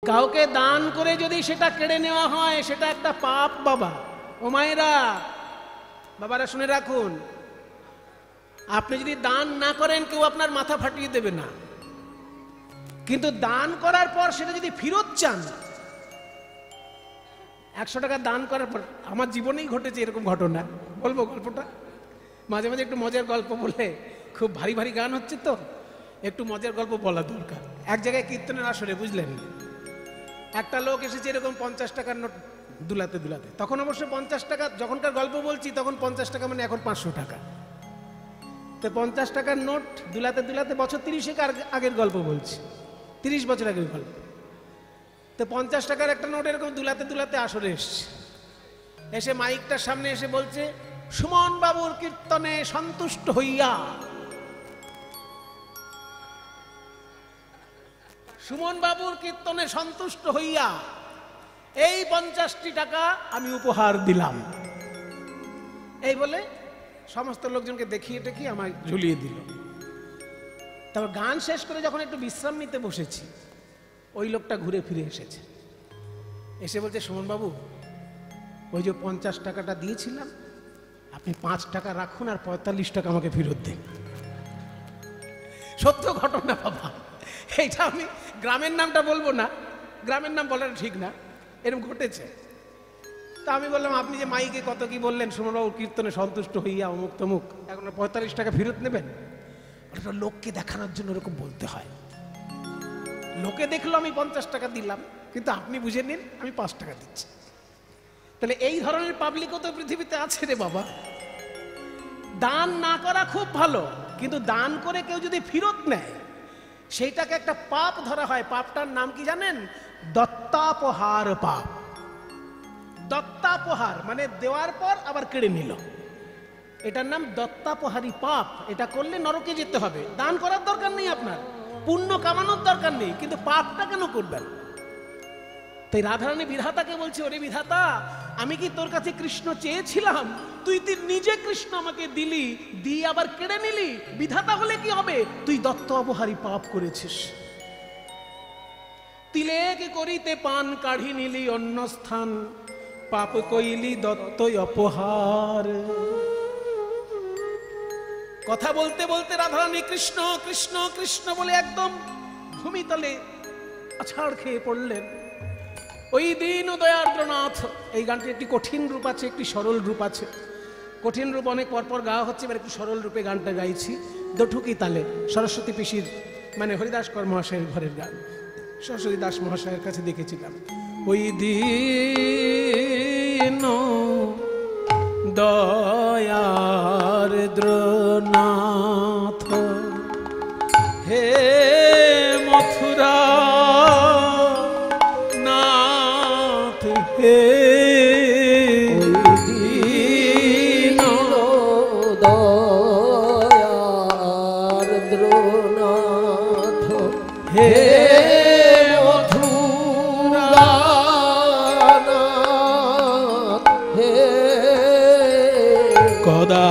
কাউকে দান করে যদি সেটা কেড়ে নেওয়া হয় সেটা একটা পাপ বাবা। ও মায়েরা, বাবারা শুনে রাখুন, আপনি যদি দান না করেন কেউ আপনার মাথা ফাটিয়ে দেবে না, কিন্তু দান করার পর সেটা যদি ফেরত চান, 100 টাকা দান করার পর, আমার জীবনেই ঘটেছে এরকম ঘটনা, বলবো গল্পটা? মাঝে মাঝে একটু মজার গল্প বললে, খুব ভারী ভারী গান হচ্ছে তো একটু মজার গল্প বলা দরকার। এক জায়গায় কীর্তনের আসরে, বুঝলেন, একটা লোক এসেছে এরকম 50 টাকার নোট দুলাতে দুলাতে। তখন অবশ্য 50 টাকা, যখনকার গল্প বলছি তখন 50 টাকা মানে এখন 500 টাকা। তো 50 টাকার নোট দুলাতে দুলাতে, বছর 30 আগের গল্প বলছি, 30 বছর আগের গল্প। তো 50 টাকার একটা নোট এরকম দুলাতে দুলাতে আসরে এসছে, এসে মাইকটার সামনে এসে বলছে, সুমন বাবুর কীর্তনে সন্তুষ্ট হইয়া, সুমন বাবুর কীর্তনে সন্তুষ্ট হইয়া এই 50টি টাকা আমি উপহার দিলাম। এই বলে সমস্ত লোকজনকে দেখিয়ে টেকিয়ে আমায় ঝুলিয়ে দিল। তারপর গান শেষ করে যখন একটু বিশ্রাম নিতে বসেছি, ওই লোকটা ঘুরে ফিরে এসেছে, এসে বলছে, সুমন বাবু, ওই যে 50 টাকাটা দিয়েছিলাম, আপনি 5 টাকা রাখুন আর 45 টাকা আমাকে ফেরত দিন। সত্য ঘটনা বাবা, এইটা আমি গ্রামের নামটা বলবো না, গ্রামের নাম বলাটা ঠিক না, এরকম ঘটেছে। তা আমি বললাম, আপনি যে মাইকে কত কি বললেন, সুমনবাবুর কীর্তনে সন্তুষ্ট হইয়া অমুক তমুক, এখন 45 টাকা ফেরত নেবেন? ওটা লোককে দেখানোর জন্য এরকম বলতে হয়। লোকে দেখলো আমি 50 টাকা দিলাম, কিন্তু আপনি বুঝে নিন আমি 5 টাকা দিচ্ছি। তাহলে এই ধরনের পাবলিকও তো পৃথিবীতে আছে রে বাবা। দান না করা খুব ভালো, কিন্তু দান করে কেউ যদি ফেরত নেয় সেইটাকে একটা পাপ ধরা হয়। পাপটার নাম কি জানেন? দত্তাপহার পাপ। দত্তাপহার মানে দেওয়ার পর আবার কেড়ে নিল, এটার নাম দত্তাপহারী পাপ। এটা করলে নরকে যেতে হবে। দান করার দরকার নেই, আপনার পুণ্য কামানোর দরকার নেই, কিন্তু পাপটা কেন করবেন? তাই রাধারানী বিধাতাকে বলছে, ওরে বিধাতা, আমি কি তোর কাছে কৃষ্ণ চেয়েছিলাম? তুই নিজে কৃষ্ণ আমাকে দিলি, দিয়ে আবার কেড়ে নিলি। বিধাতা হলে কি হবে? তুই দত্ত অপহারী পাপ করেছিস। তিলেক করিতে পান কাঢ়ি নিলি অন্য স্থান, পাপ কইলি দত্ত অপহার। কথা বলতে বলতে রাধারানী কৃষ্ণ কৃষ্ণ কৃষ্ণ বলে একদম ভূমিতলে আছাড় খেয়ে পড়লেন। ওই দিন দয়ার্দ্রনাথ, এই গানটির একটি কঠিন রূপ আছে, একটি সরল রূপ আছে। কঠিন রূপ অনেক পরপর গাওয়া হচ্ছে, এবার একটু সরল রূপে গানটা গাইছি দঠুকি তালে। সরস্বতী পিসির মানে হরিদাস কর মহাশয়ের ঘরের গান, সরস্বতী দাস মহাশয়ের কাছে দেখেছিলাম। ওই দিন দয়ার্দ্রনাথ হে মথুরা নাথ হে, দয়ার্দ্রনাথ হে কদা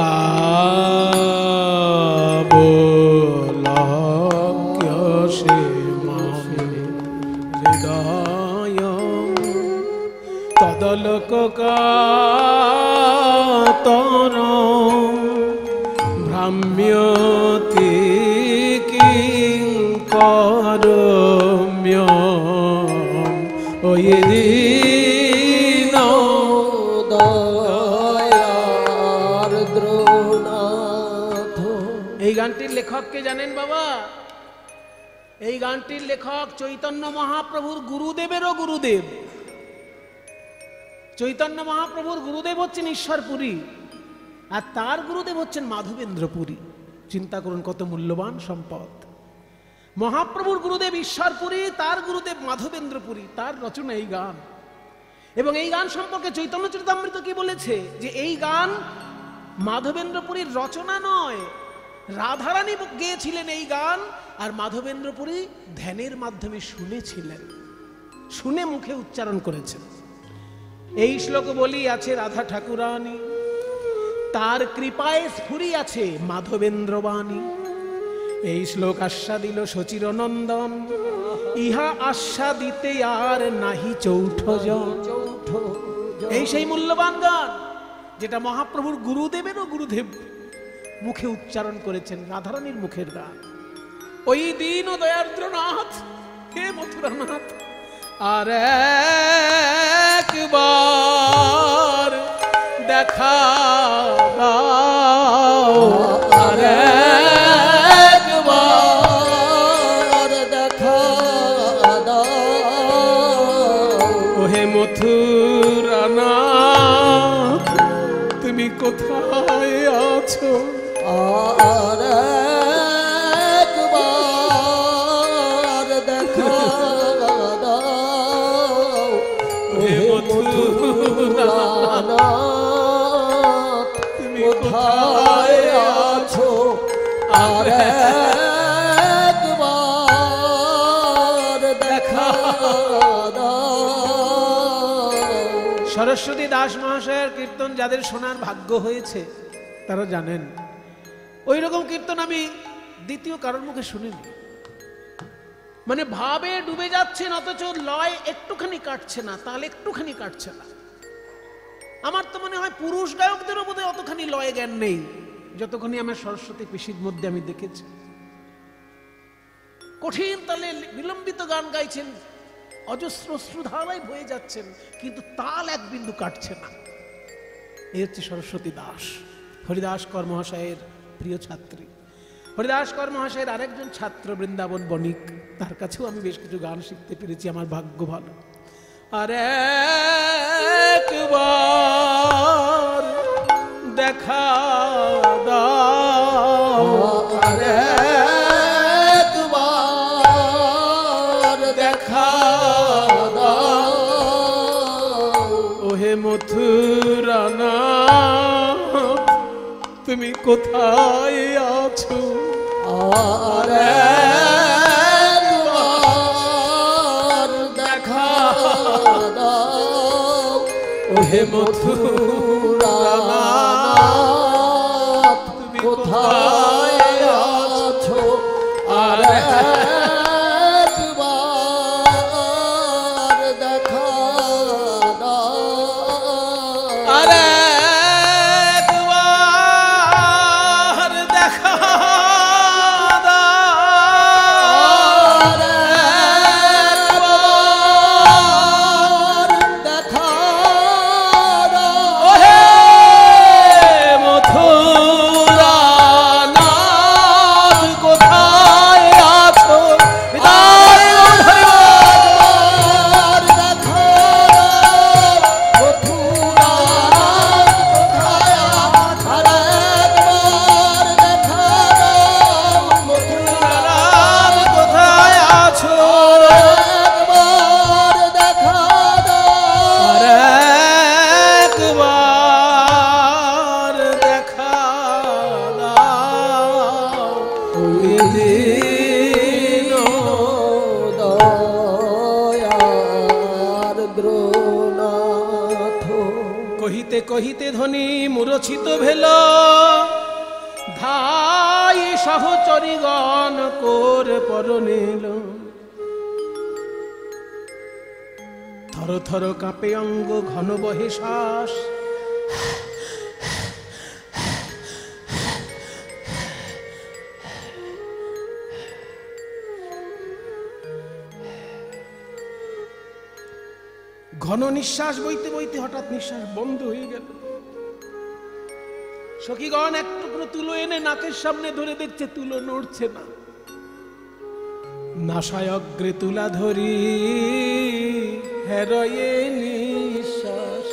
বোলক্যসে মামে হৃদয় তদলোকাতর ভ্রাম্যতি কিঙ্করম্যম ওই দিন দয়ার্দ্রনাথ। এই গানটির লেখক কে জানেন বাবা? এই গানটির লেখক চৈতন্য মহাপ্রভুর গুরুদেবেরও গুরুদেব। চৈতন্য মহাপ্রভুর গুরুদেব হচ্ছেন ঈশ্বরপুরী, আর তার গুরুদেব হচ্ছেন মাধবেন্দ্রপুরী। চিন্তা করুন কত মূল্যবান সম্পদ। মহাপ্রভুর গুরুদেব ঈশ্বরপুরী, তার গুরুদেব মাধবেন্দ্রপুরী, তার রচনা এই গান। এবং এই গান সম্পর্কে চৈতন্য চরিতামৃত কি বলেছে? যে এই গান মাধবেন্দ্রপুরীর রচনা নয়, রাধারানী গেয়েছিলেন এই গান, আর মাধবেন্দ্রপুরী ধ্যানের মাধ্যমে শুনেছিলেন, শুনে মুখে উচ্চারণ করেছেন। এই শ্লোক বলি আছে রাধা ঠাকুরানী, তার কৃপায় স্ফুরি আছে মাধবেন্দ্র বাণী। এই শ্লোক আস্বাদিল সচির নন্দন, ইহা আস্বাদিতে আর নাহি চৌঠ জন। চৌঠ এই সেই মূল্যবান গান যেটা মহাপ্রভুর গুরুদেবেরও গুরুদেব মুখে উচ্চারণ করেছেন, রাধারানীর মুখের গান। ওই দিন ও দয়ার্দ্রনাথ, হে মথুরানাথ, আর একবার দেখা দাও, আর একবার দেখা দাও। ওহে মথুরানাথ, তুমি কোথায় আছো? আর একবার দেখা দাও। ওহে মথুরানাথ, তুমি কোথায় আছো? আর একবার দেখা দাও। সরস্বতী দাস মহাশয়ের কীর্তন যাদের শোনার ভাগ্য হয়েছে তারা জানেন, ওই রকম কীর্তন আমি দ্বিতীয় কারোর মুখে শুনিনি। মানে ভাবে ডুবে যাচ্ছেন অথচ লয় একটুখানি কাটছে না, তাহলে একটুখানি কাটছে না। আমার তো মনে হয় পুরুষ গায়কদেরও বোধহয় অতখানি লয় জ্ঞান নেই যতখানি আমার সরস্বতী পিসির মধ্যে আমি দেখেছি। কঠিন তালে বিলম্বিত গান গাইছেন, অজস্র শ্রুধারায় বয়ে যাচ্ছেন, কিন্তু তাল এক বিন্দু কাটছে না। এই হচ্ছে সরস্বতী দাস, হরিদাস কর মহাশয়ের প্রিয় ছাত্রী। হরিদাস কর মহাশয়ের আরেকজন ছাত্র বৃন্দাবন বণিক, তার কাছেও আমি বেশ কিছু গান শিখতে পেরেছি, আমার ভাগ্য ভালো। আর একবার দেখা দাও, আর একবার দেখা দাও। ওহে মথুরানাথ, তুমি কোথায় আছো? আর একবার দেখা দাও। ওহে মথুরানাথ, তুমি কোথায় আছো? আর একবার দেখা দাও। আর একবার দেখা দাও, আর একবার দেখা দাও। ওহে মথুরানাথ, কোথায় আছো? বিদায় একবার দেখা দাও। মথুরানাথ কোথায় আছো? আর একবার দেখা দাও। মথুরানাথ, কোথায় আছো? একবার দেখা দাও। আর একবার দেখা দাও। ওই দিন দয়ার দ্রোনাথ। কহিতে কহিতে ধ্বনি মূরছিত ভেল, ধাই সহচরীগণ কোর পরনিল। থর থর কাঁপে অঙ্গ, ঘন বহে শ্বাস। ঘন নিঃশ্বাস বইতে বইতে হঠাৎ নিঃশ্বাস বন্ধ হয়ে গেল। সখীগণ এক টুকরো তুলো এনে নাকের সামনে ধরে দেখছে তুলো নড়ছে না। নাসায় অগ্রে তুলা ধরি হেরয়ে নিঃশ্বাস।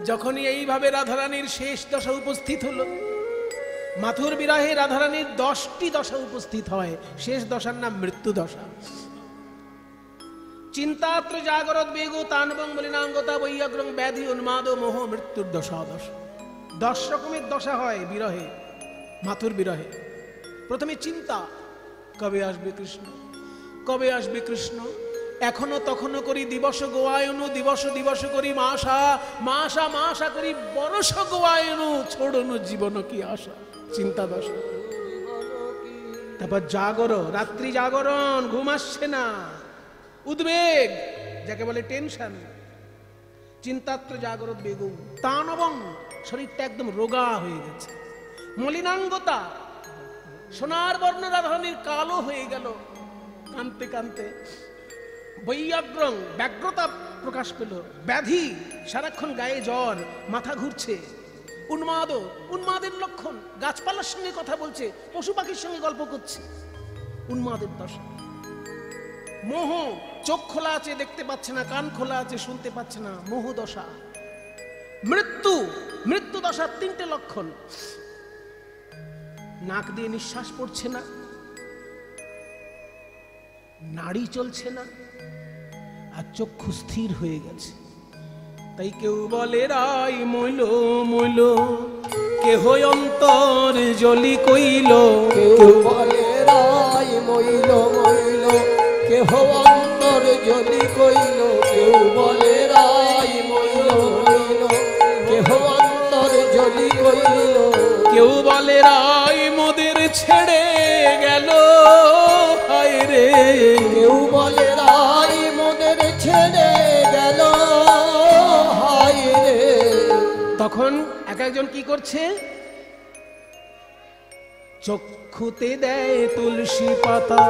যখনই এইভাবে রাধারানীর শেষ দশা উপস্থিত হলো, মাথুর বিরাহে রাধারানীর 10টি দশা উপস্থিত হয়, শেষ দশার নাম মৃত্যু দশা। চিন্তাত্র জাগরত বেগো তানবং বলিনাঙ্গতা বৈয়াগ্রং ব্যাধি উন্মাদ মোহ মৃত্যুর দশা। 10 রকমের দশা হয় বিরহে, মাথুর বিরহে। প্রথমে চিন্তা, কবে আসবে কৃষ্ণ, কবে আসবে কৃষ্ণ। এখনো তখনো করি দিবস গোয়ায়নু, দিবস দিবস করি মাসা, মাসা মাসা করি বরস গোয়ায়নু, ছোড়নু জীবন কি আশা। চিন্তা দশা। তারপর রাত্রি জাগরণ, ঘুম আসছে না, উদ্বেগ যাকে বলে টেনশন, চিন্তাত্র জাগরত বেগম তানবং, শরীরটা একদম রোগা হয়ে গেছে, মলিনাঙ্গতা, সোনার বর্ণ রাধারানীর কালো হয়ে গেল, কানতে কানতে বৈয়াগ্রং, ব্যগ্রতা প্রকাশ পেল, ব্যাধি, সারাক্ষণ গায়ে জ্বর, মাথা ঘুরছে, উন্মাদের লক্ষণ, গাছপালার সঙ্গে কথা বলছে, পশু পাখির সঙ্গে গল্প করছে, উন্মাদের দশা। মোহ, চোখ খোলা আছে দেখতে পাচ্ছে না, কান খোলা আছে শুনতে পাচ্ছে না, মোহ দশা। মৃত্যু দশার 3টে লক্ষণ। নাক দিয়ে নিঃশ্বাস পড়ছে না, নাড়ি চলছে না, আর চক্ষু স্থির হয়ে গেছে। তাই কেউ বলে রাই মইল মইল, কেহ অন্তর জলি কইল, কেউ বলে রাই মইল মইল, কেহ অন্তর জলি কইল, কেউ বলে রাই মইল মইল, কেহ অন্তর জলি কইল, কেউ বলে রাই মোদের ছেড়ে গেল, হায় রে, কেউ বলে রাই মোদের ছেড়ে গেল, হায় রে। তখন এক একজন কি করছে? চক্ষুতে দেয় তুলসী পাতা,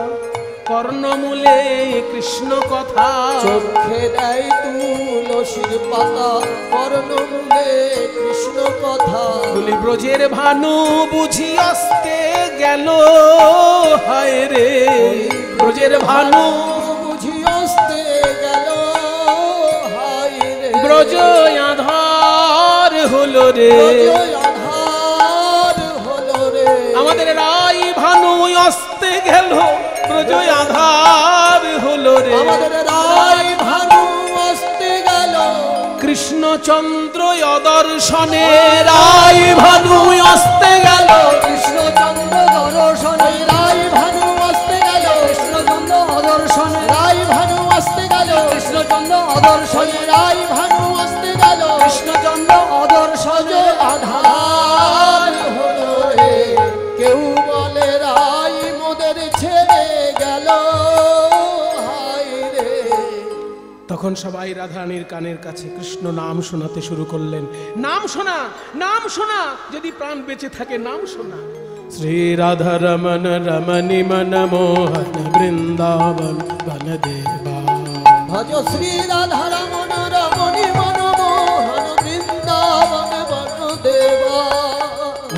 কর্ণমূলে কৃষ্ণ কথা, চোখে দেয় তুলসীর পাতা, কর্ণমূলে কৃষ্ণ কথা, তুলি ব্রজের ভানু বুঝি আসতে গেল, হায় রে, ব্রজের ভানু বুঝি আসতে গেল, হায় রে, ব্রজ আধার হলো রে, আধার হলো রে, আমাদের রাই ভানু আসতে গেল, ব্রজ আধার হলো রে, আমাদের রাই ভানু আসতে গেল, কৃষ্ণচন্দ্র অদর্শনে রাই ভানু আসতে গেল, কৃষ্ণচন্দ্র দর্শনে রাই ভানু আসতে গেল, কৃষ্ণচন্দ্র অদর্শনে রাই ভানু আসতে গেল, কৃষ্ণচন্দ্র অদর্শনে রাই ভানু আসতে গেল, কৃষ্ণচন্দ্র অদর্শনে আধার হলো রে। কেউ বলে রাই মোদের ছেড়ে গেল, হায় রে। তখন সবাই রাধারানীর কানের কাছে কৃষ্ণ নাম শোনাতে শুরু করলেন। নাম শোনা, নাম শোনা, যদি প্রাণ বেঁচে থাকে নাম শোনা। শ্রী রাধা রমন রমণী মন মোহন বৃন্দাবন বন দেবা, ভজ শ্রী রাধা রমণ রমণী মনমোহন বৃন্দাবন বন দেবা,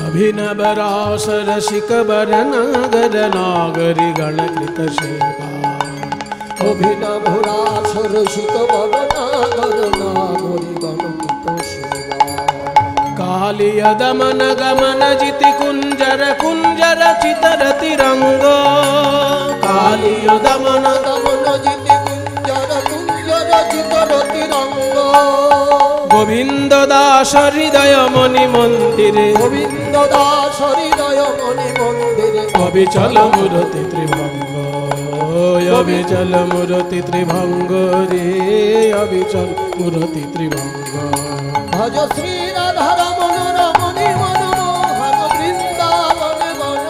অভিনব রাস রসিক বর নাগর নাগরি গণকৃত সেবা, অভিনব রাস রসিক বন নাগর নাগরি গণকৃত সেবা, কালিয় দমন গমন জিতি কুঞ্জর কুঞ্জর চিতর তিরঙ্গ, কালিয় দমন দমন জিতি কুঞ্জর কুঞ্জর চিতর তিরঙ্গ, গোবিন্দ দাস হৃদয় মণি মন্দিরে, গোবিন্দ দাস হৃদয় মণি মন্দিরে, অবিচল মূরতি ত্রিভঙ্গ, অবিচল মূরতি ত্রিভঙ্গ রে, অবিচল মূরতি ত্রিভঙ্গ। ভজ শ্রী রাধা রমণ রমণী মনমোহন বৃন্দাবন বন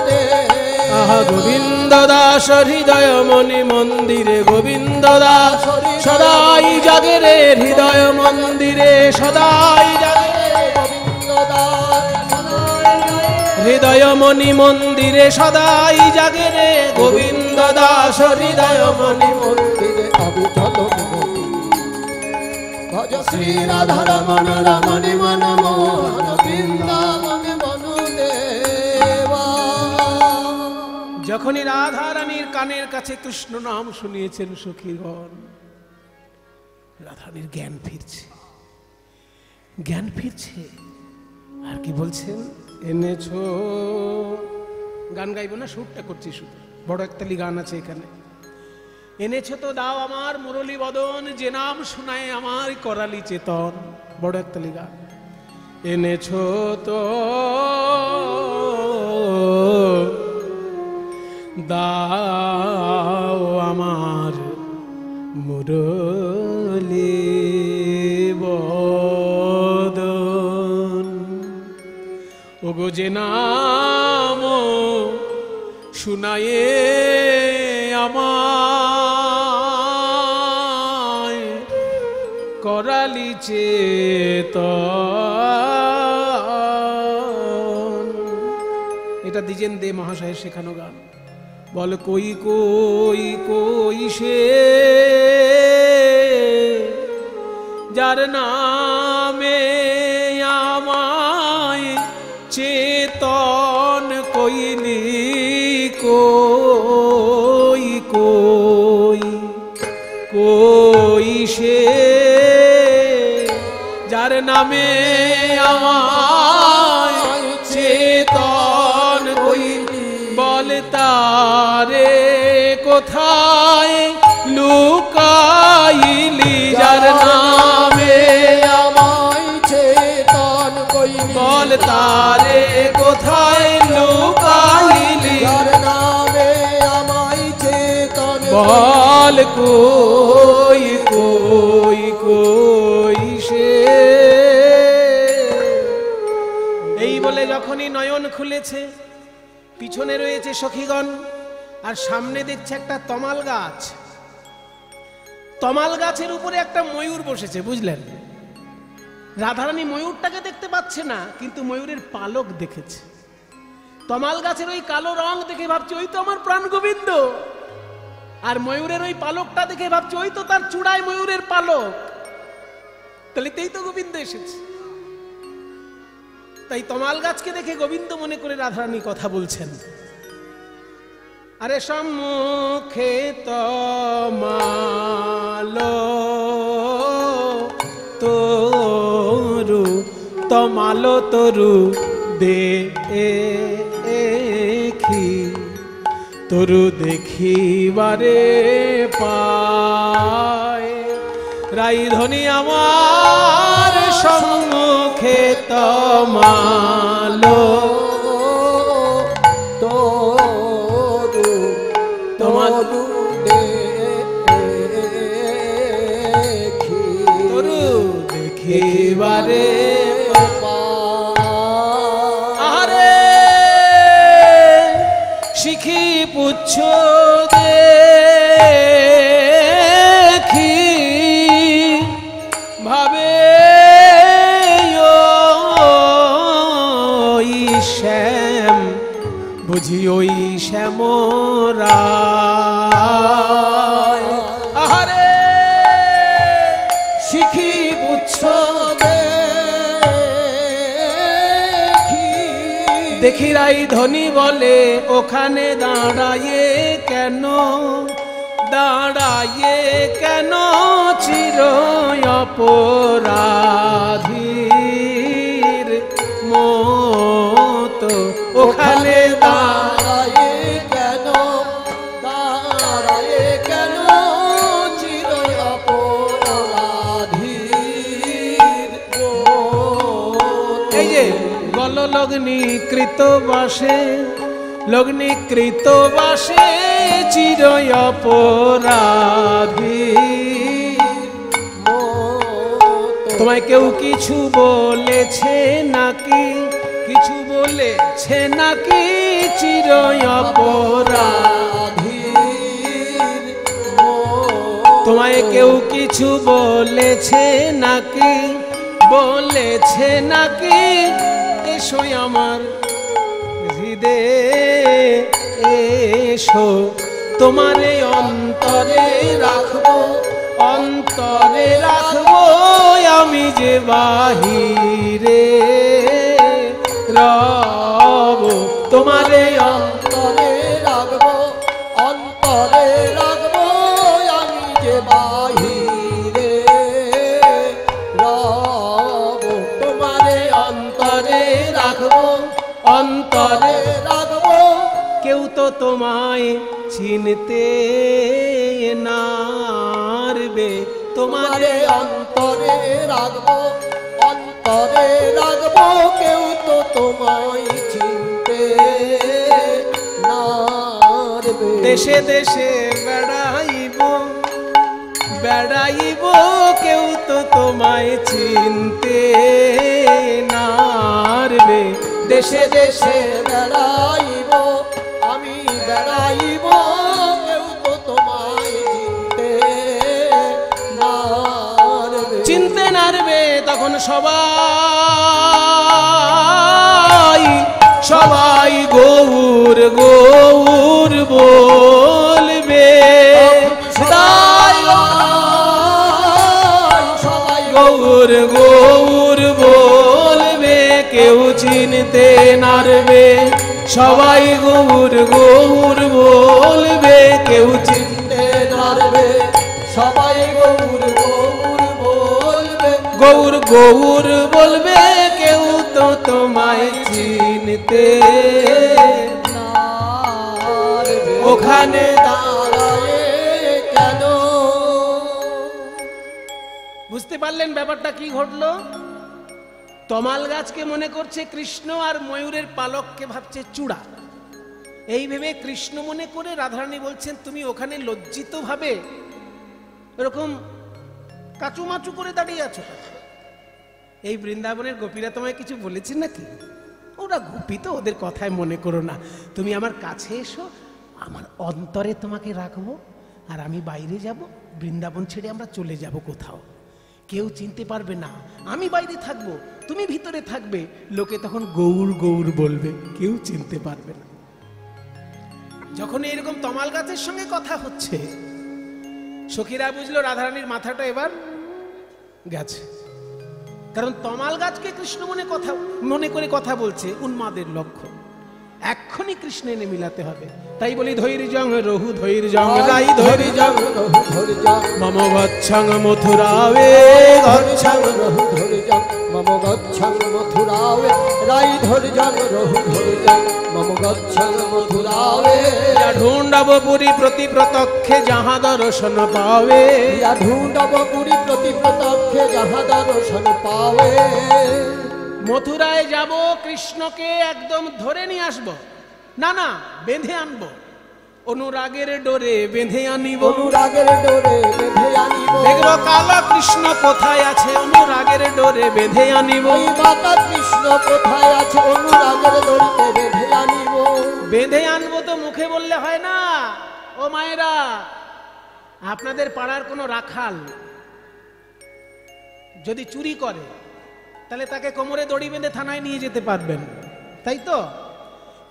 দেবা, আহা গোবিন্দ দাস হৃদয় মণি মন্দিরে, গোবিন্দ দাস সদাই জাগে রে হৃদয় মন্দিরে, সদাই জাগে গোবিন্দ দাস হৃদয় মণি মন্দিরে, সদাই জাগে রে গোবিন্দ দাস হৃদয় মণি মন্দিরে, অবিচল মূরতি। ভজ শ্রী রাধা রমণ রমণী মনমোহন বৃন্দাবন বন দেবা। যখনই রাধা রানীর কানের কাছে কৃষ্ণ নাম শুনিয়েছেন সখীগণ, রাধারানীর জ্ঞান ফিরছে, জ্ঞান ফিরছে। আর কি বলছেন? এনেছো, গান গাইবো না, সুরটা করছি শুধু, বড় একতালি গান আছে এখানে। এনেছো তো দাও আমার মুরলী বদন, যে নাম শোনায় আমার করালি চেতন, বড় একতালি গান। এনেছো তো দাও আমার মুরলী বদন, ওগো যে নাম শুনায়ে আমায় করালি চেতন। এটা দ্বিজেন দে মহাশয়ের শেখানো গান। বল কই কই কই সে যার নামে আমায় চেতন কইলি, কই কই কই সে যার নামে আমায় চেতন কইলি। বল তারে কোথায় লুকাইলি যার নামে আমায় চেতন কইলি। বল তারে কোথায় লুকাইলি যার নামে আমায় চেতন। বল কই কই কই সে। এই বলে যখনই নয়ন খুলেছে, পিছনে রয়েছে সখীগণ আর সামনে দেখছে একটা তমাল গাছ। তমাল গাছের উপরে একটা ময়ূর বসেছে, বুঝলেন? রাধারানী ময়ূরটাকে দেখতে পাচ্ছে না, কিন্তু ময়ূরের পালক দেখেছে। তমাল গাছের ওই কালো রং দেখে ভাবছে ওই তো আমার প্রাণ গোবিন্দ, আর ময়ূরের ওই পালকটা দেখে ভাবছে ওই তো তার চূড়ায় ময়ূরের পালক, তাহলে তেই তো গোবিন্দ এসেছে। তাই তমাল গাছকে দেখে গোবিন্দ মনে করে রাধারানী কথা বলছেন। আরে সম্মুখে তমালো তরু, তমালো তরু দেখি, তরু দেখিবারে পায়। রাইধনী আমার সম্মুখে তমালো তরু তরু দেখি, তরু দেখিবারে আরে শিখি পুচ্ছ দেখি ভাবে ওই শ্যাম, বুঝি ওই শ্যামরা। আরে শিখি পুচ্ছ দেখি রাইধনী বলে ওখানে দাঁড়ায়ে কেন, দাঁড়ায়ে কেন চির অপরাধীর মতো ওখানে দাঁড়ায়ে কেন, দাঁড়ায়ে কেন চির অপরাধীর মতো। এই যে গল লগ্নিকৃত বাসে, লগ্নিকৃত বাসে চির অপরাধীর মতো। তোমায় কেউ কিছু বলেছে নাকি, কিছু বলেছে নাকি চির অপরাধীর মতো। তোমায় কেউ কিছু বলেছে নাকি, বলেছে নাকি এসো আমার হৃদয়ে এসো, তোমারে অন্তরে রাখবো, অন্তরে রাখবো আমি যে বাহিরে রব, তোমারে অন্তরে রাখবো, অন্তরে রাখবো আমি যে বাহিরে রব। তোমারে অন্তরে রাখবো, অন্তরে রাখবো। কেউ তো তোমায় চিনতে নারবে, তোমারে তোমারে অন্তরে রাখবো, অন্তরে রাখবো। কেউ তো তোমায় চিনতে নারবে। দেশে দেশে বেড়াইব, বেড়াইব কেউ তো তোমায় চিনতে নারবে। দেশে দেশে বেড়াইব আমি গো কেউ তো তোমায় চিনতে নারবে তখন সবাই সবাই গৌর গৌর বলবে, গৌর গৌর বলবে, কেউ চিনতে নারবে সবাই গৌর গৌর বলবে, কেউ চিনতে নারবে সবাই গৌর গৌর বলবে, গৌর গৌর বলবে, কেউ তো তোমায় চিনতে ওখানে দাঁড়ায় কেন? বুঝতে পারলেন ব্যাপারটা কি ঘটলো? তমাল গাছকে মনে করছে কৃষ্ণ আর ময়ূরের পালককে ভাবছে চূড়া। এই ভেবে কৃষ্ণ মনে করে রাধারানী বলছেন তুমি ওখানে লজ্জিত ভাবে এরকম কাচুমাচু করে দাঁড়িয়ে আছো। এই বৃন্দাবনের গোপীরা তোমায় কিছু বলেছে নাকি? ওরা গোপী তো, ওদের কথায় মনে করো না, তুমি আমার কাছে এসো, আমার অন্তরে তোমাকে রাখবো, আর আমি বাইরে যাব, বৃন্দাবন ছেড়ে আমরা চলে যাব কোথাও, কেউ চিনতে পারবে না, আমি বাইরে থাকবো, তুমি ভিতরে থাকবে, লোকে তখন গৌর গৌর বলবে, কেউ চিনতে পারবে না। যখন এরকম তমাল গাছের সঙ্গে কথা হচ্ছে, সখীরা বুঝলো রাধারানীর মাথাটা এবার গেছে, কারণ তমাল গাছকে কৃষ্ণ মনে করে কথা বলছে উন্মাদের লক্ষ্য, এক্ষুনি কৃষ্ণ এনে মিলাতে হবে। তাই বলি ধৈর্যং রহু ধৈর্যং রাই ধৈর্যং রহু ধৈর্যং মম গচ্ছং মথুরাবে গচ্ছং রহু ধৈর্যং মম গচ্ছং মথুরাবে রাই ধৈর্যং রহু ধৈর্যং মম গচ্ছং মথুরাবে ঢুণ্ডব পুরী প্রতি প্রত্যক্ষে যাহা দর্শন পাবে, ঢুণ্ডব পুরী প্রতি প্রত্যক্ষে যাহা দর্শন পাবে। মথুরায় যাব, কৃষ্ণকে একদম ধরে নিয়ে আসব, না না বেঁধে আনবো, অনুরাগের ডোরে বেঁধে আনিব, অনুরাগের ডোরে বেঁধে আনিব, দেখব কালা কৃষ্ণ কোথায় আছে, অনুরাগের ডোরে বেঁধে আনিব, ওই মাতা কৃষ্ণ কোথায় আছে, অনুরাগের ডোরিতে বেঁধে আনিব। বেঁধে আনবো তো মুখে বললে হয় না। ও মায়েরা, আপনাদের পাড়ার কোনো রাখাল যদি চুরি করে তাহলে তাকে কোমরে দড়ি বেঁধে থানায় নিয়ে যেতে পারবেন, তাই তো?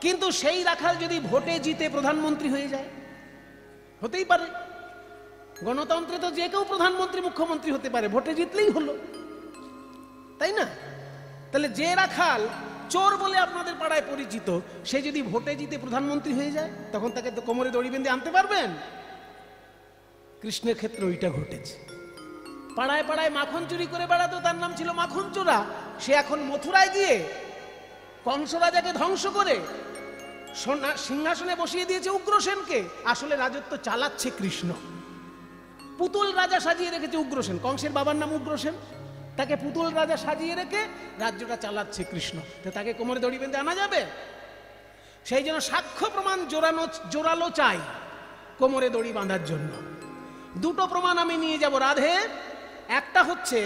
কিন্তু সেই রাখাল যদি ভোটে জিতে প্রধানমন্ত্রী হয়ে যায়, হতেই পারে, গণতন্ত্রে তো যে কেউ প্রধানমন্ত্রী মুখ্যমন্ত্রী হতে পারে, ভোটে জিতলেই হলো, তাই না? তাহলে যে রাখাল চোর বলে আপনাদের পাড়ায় পরিচিত, সে যদি ভোটে জিতে প্রধানমন্ত্রী হয়ে যায়, তখন তাকে তো কোমরে দড়ি বেঁধে আনতে পারবেন? কৃষ্ণের ক্ষেত্রে ওইটা ঘটেছে। পাড়ায় পাড়ায় মাখন চুরি করে বেড়াতো, তার নাম ছিল মাখন চোরা, সে এখন মথুরায় গিয়ে কংস রাজাকে ধ্বংস করে সিংহাসনে বসিয়ে দিয়েছে উগ্রসেনকে। আসলে রাজত্ব চালাচ্ছে কৃষ্ণ, পুতুল রাজা সাজিয়ে রেখেছে উগ্রসেন, কংসের বাবার নাম উগ্রসেন, তাকে পুতুল রাজা সাজিয়ে রেখে রাজ্যটা চালাচ্ছে কৃষ্ণ। তো তাকে কোমরে দড়ি বেঁধে আনা যাবে? সেই জন্য সাক্ষ্য প্রমাণ জোরালো চাই কোমরে দড়ি বাঁধার জন্য। দুটো প্রমাণ আমি নিয়ে যাব রাধে। একটা হচ্ছে,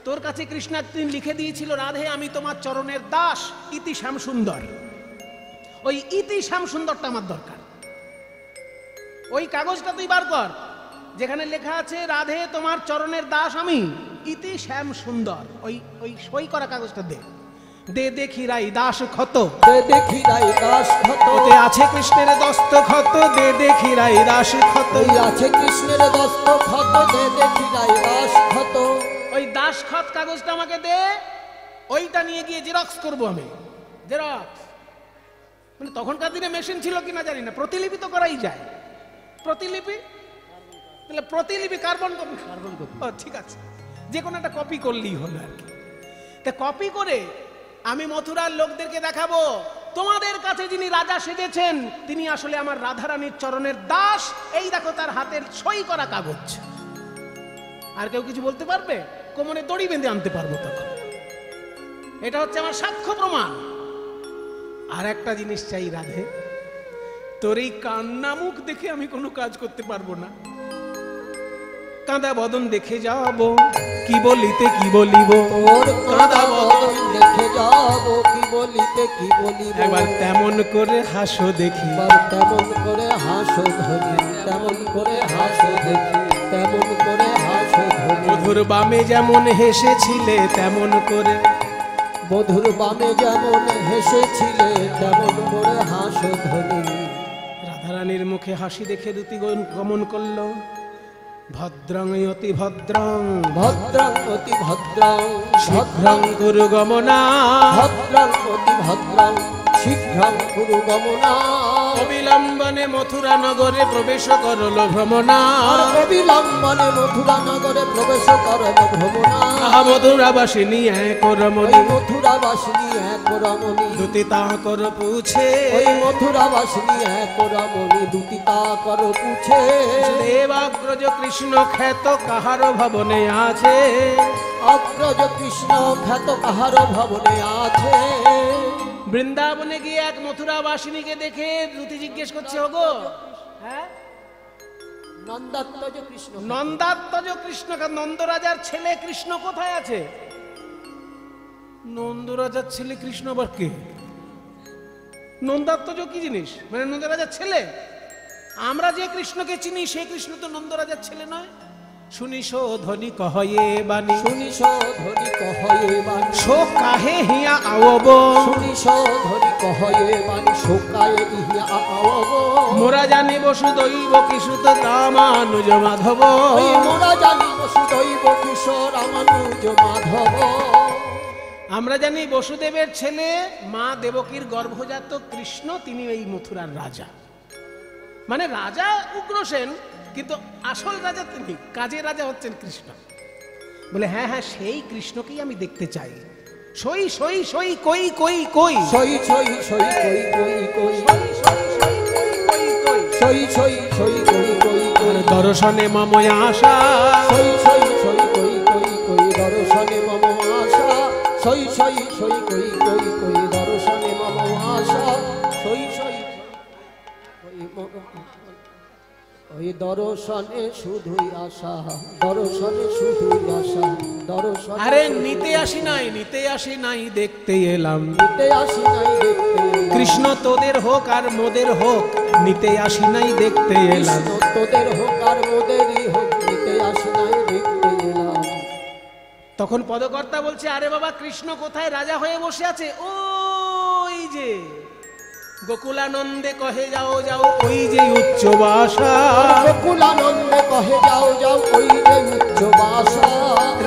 তোর কাছে কৃষ্ণ একদিন লিখে দিয়েছিল, রাধে আমি তোমার চরণের দাস, ইতি শ্যাম সুন্দর। ওই ইতি শ্যাম সুন্দরটা আমার দরকার। ওই কাগজটা তুই বার কর, যেখানে লেখা আছে রাধে তোমার চরণের দাস আমি, ইতি শ্যাম সুন্দর। ওই সই করা কাগজটা দে, দে দেখি রাই দাস ক্ষত, দে দেখি রাই দাস ক্ষত, ওতে আছে কৃষ্ণের দস্তখত, দে দেখি রাই দাস ক্ষত, ওই আছে কৃষ্ণের দস্তখত, দে দেখি রাই দাস ক্ষত। ওই দাসখত কাগজটা আমাকে দে, ওইটা নিয়ে গিয়ে জেরক্স করবো আমি। জেরক্স মানে তখনকার দিনে মেশিন ছিল কিনা জানি না, প্রতিলিপি তো করাই যায়। প্রতিলিপি, তাহলে প্রতিলিপি কার্বন কপি, কার্বন কপি, ও ঠিক আছে, যে কোনো একটা কপি করলেই হলো আর কি। তা কপি করে আমি মথুরার লোকদেরকে দেখাবো, তোমাদের কাছে যিনি রাজা সেজেছেন তিনি আসলে আমার রাধারানীর চরণের দাস, এই দেখো তার হাতের সই করা কাগজ। আর কেউ কিছু বলতে পারবে? কোমরে দড়ি বেঁধে আনতে পারবো তখন। এটা হচ্ছে আমার সাক্ষ্য প্রমাণ। আর একটা জিনিস চাই রাধে, তোর এই কান্না মুখ দেখে আমি কোনো কাজ করতে পারবো না। কাঁদা বদন দেখে যাব, কি বলিতে কি বলিব। তোর কাঁদা বদন দেখে যাব, কি বলিতে কি বলিব। একবার তেমন করে হাসো দেখি, একবার তেমন করে হাসো ধনি, তেমন করে হাসো দেখি, তেমন করে হাসো ধনি। মধুর বামে যেমন হেসেছিলে তেমন করে, মধুর বামে যেমন হেসেছিলে তেমন করে হাসো ধনি। রাধারানীর মুখে হাসি দেখে দুটি গমন করল। ভদ্রং অতি ভদ্রং, ভদ্রং অতি ভদ্রং, শীঘ্রং কুরু গমনা, ভদ্রং অতি ভদ্রং, শীঘ্রং কুরু গমনা। অবিলম্বনে মথুরা নগরে প্রবেশ করল ভ্রমণা। আর অবিলম্বনে মথুরা নগরে প্রবেশ করেন ভ্রমণা। আহা মথুরাবাসিনী এক রমণী, ওই মথুরাবাসিনী এক রমণী, দুটি তাকর পুছে। ওই মথুরাবাসিনী এক রমণী, দুটি তাকর পুছে। দেবাগ্রজ কৃষ্ণ খ্যাত কাহার ভবনে আছে, অগ্রজ কৃষ্ণ খ্যাত কাহার ভবনে আছে। বৃন্দাবনে গিয়ে এক মথুরাবাসিনীকে দেখে দুটি জিজ্ঞেস করছে, ওগো হ্যাঁ নন্দাত্মজ কৃষ্ণ, নন্দাত্মজ কৃষ্ণ, নন্দরাজার ছেলে কৃষ্ণ কোথায় আছে? নন্দরাজার ছেলে কৃষ্ণ আবার কে? নন্দাত্মজ কি জিনিস? মানে নন্দরাজার ছেলে? আমরা যে কৃষ্ণকে চিনি সেই কৃষ্ণ তো নন্দরাজার ছেলে নয়। শুনিস ধ্বনি কহয়ে বাণী, শুনিস ধ্বনি কহয়ে বাণী, শো কাহে হিয়া আওব। শুনিস ধ্বনি কহয়ে বাণী, শোকায়ে ইহা আওব। মোরা জানি বসুদৈব কিশুত রামানুজ মাধব। ওই মোরা জানি বসুদৈব কিশোর রামানুজ মাধব। আমরা জানি বসুদেবের ছেলে মা দেবকীর গর্ভজাত কৃষ্ণ, তিনি এই মথুরার রাজা। মানে রাজা উগ্রসেন, কিন্তু আসল রাজা তিনি, কাজের রাজা হচ্ছেন কৃষ্ণ। বলে হ্যাঁ হ্যাঁ, সেই কৃষ্ণকেই আমি দেখতে চাই। সই সই সই কই কই কই, সই সই সই কই কই কই, সই সই সই কই কই কই। দর্শনে মময়া আশা, সই সই সই কই কই কই, দর্শনে মম আশা। সই সই সই কই কই কই, দর্শনে মম আশা। সই সই কই মম, ওই দর্শনে শুধুই আশা, দর্শনে শুধুই আশা, দর্শনে। আরে নিতে আসি নাই, নিতে আসি নাই, দেখতে এলাম। নিতে আসি নাই দেখতে এলাম। কৃষ্ণ তোদের হোক আর মোদের হোক, নিতে আসি নাই দেখতে এলাম। কৃষ্ণ তোদের হোক আর মোদেরই হোক, নিতে আসি নাই দেখতে এলাম। তখন পদকর্তা বলছে, আরে বাবা কৃষ্ণ কোথায় রাজা হয়ে বসে আছে? ওই যে গোকুলানন্দে কহে যাও যাও, ওই যে উচ্চ বাসা। গোকুলানন্দে কহে যাও যাও, ওই যে উচ্চ বাসা।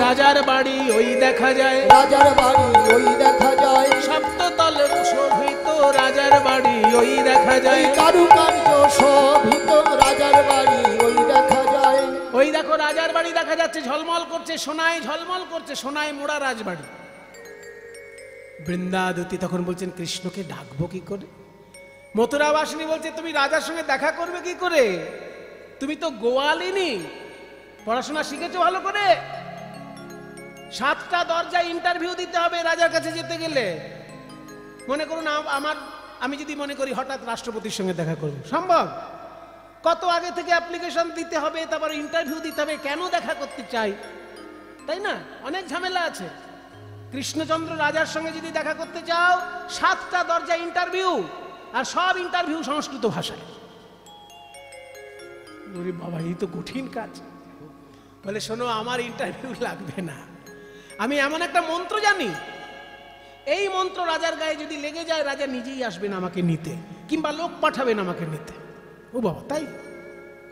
রাজার বাড়ি ওই দেখা যায়, রাজার বাড়ি ওই দেখা যায়। সপ্ততল শোভিত রাজার বাড়ি ওই দেখা ওই যায়। কারুকার্য শোভিত রাজার বাড়ি ওই দেখা যায়। ওই দেখো রাজার বাড়ি দেখা যাচ্ছে, ঝলমল করছে সোনায়, ঝলমল করছে সোনায় মোড়া রাজবাড়ি। বৃন্দাদতী তখন বলছেন, কৃষ্ণকে ডাকবো কি করে? মথুরাবাসিনী বলছে, তুমি রাজার সঙ্গে দেখা করবে কি করে? তুমি তো গোয়ালিনী, পড়াশোনা শিখেছো ভালো করে? 7টা দরজায় ইন্টারভিউ দিতে হবে রাজার কাছে যেতে গেলে। মনে করুন আমি যদি মনে করি হঠাৎ রাষ্ট্রপতির সঙ্গে দেখা করব, সম্ভব? কত আগে থেকে অ্যাপ্লিকেশন দিতে হবে, তারপর ইন্টারভিউ দিতে হবে, কেন দেখা করতে চাই, তাই না? অনেক ঝামেলা আছে। কৃষ্ণচন্দ্র রাজার সঙ্গে যদি দেখা করতে চাও, 7টা দরজা ইন্টারভিউ, আর সব ইন্টারভিউ সংস্কৃত ভাষায়। বাবা, এই তো কঠিন কাজ। বলে শোনো, আমার ইন্টারভিউ লাগবে না, আমি এমন একটা মন্ত্র জানি, এই মন্ত্র রাজার গায়ে যদি লেগে যায়, রাজা নিজেই আসবেন আমাকে নিতে, কিংবা লোক পাঠাবেন আমাকে নিতে। ও বাবা, তাই?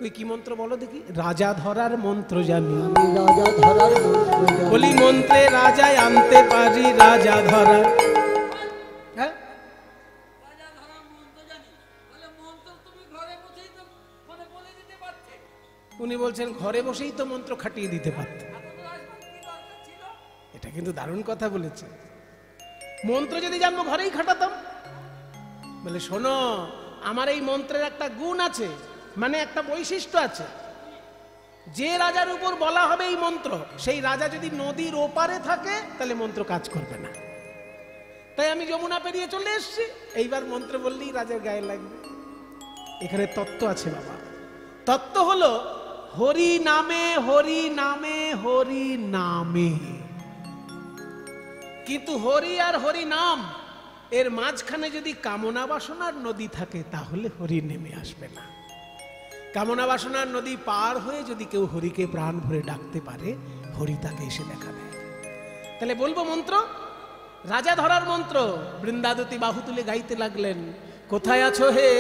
ওই কি মন্ত্র বলো দেখি? রাজা ধরার মন্ত্র জানি, আমি রাজা ধরার মন্ত্র জানি। বলি মন্ত্রে রাজায় আনতে পারি রাজা ধরার। হ্যাঁ, উনি বলছেন ঘরে বসেই তো মন্ত্র খাটিয়ে দিতে পারত। এটা কিন্তু দারুণ কথা বলেছে। মন্ত্র যদি জানবো ঘরেই খাটাতাম। বলে শোনো, আমার এই মন্ত্রের একটা গুণ আছে, মানে একটা বৈশিষ্ট্য আছে। যে রাজার উপর বলা হবে এই মন্ত্র, সেই রাজা যদি নদীর ওপারে থাকে, তাহলে মন্ত্র কাজ করবে না। তাই আমি যমুনা পেরিয়ে চলে এসেছি, এইবার মন্ত্র বললেই রাজার গায়ে লাগবে। এখানে তত্ত্ব আছে বাবা। তত্ত্ব হলো, হরি নামে হরি নামে হরি নামে, কিন্তু হরি আর হরি নাম এর মাঝখানে যদি কামনা বাসনার নদী থাকে তাহলে হরি নেমে আসবে না। কামনা বাসনার নদী পার হয়ে যদি কেউ হরিকে প্রাণ ভরে ডাকতে পারে, হরি তাকে এসে দেখা দেয়। তাহলে বলবো মন্ত্র, রাজা ধরার মন্ত্র। বৃন্দাদতী বাহু তুলে গাইতে লাগলেন, কোথায় আছো হে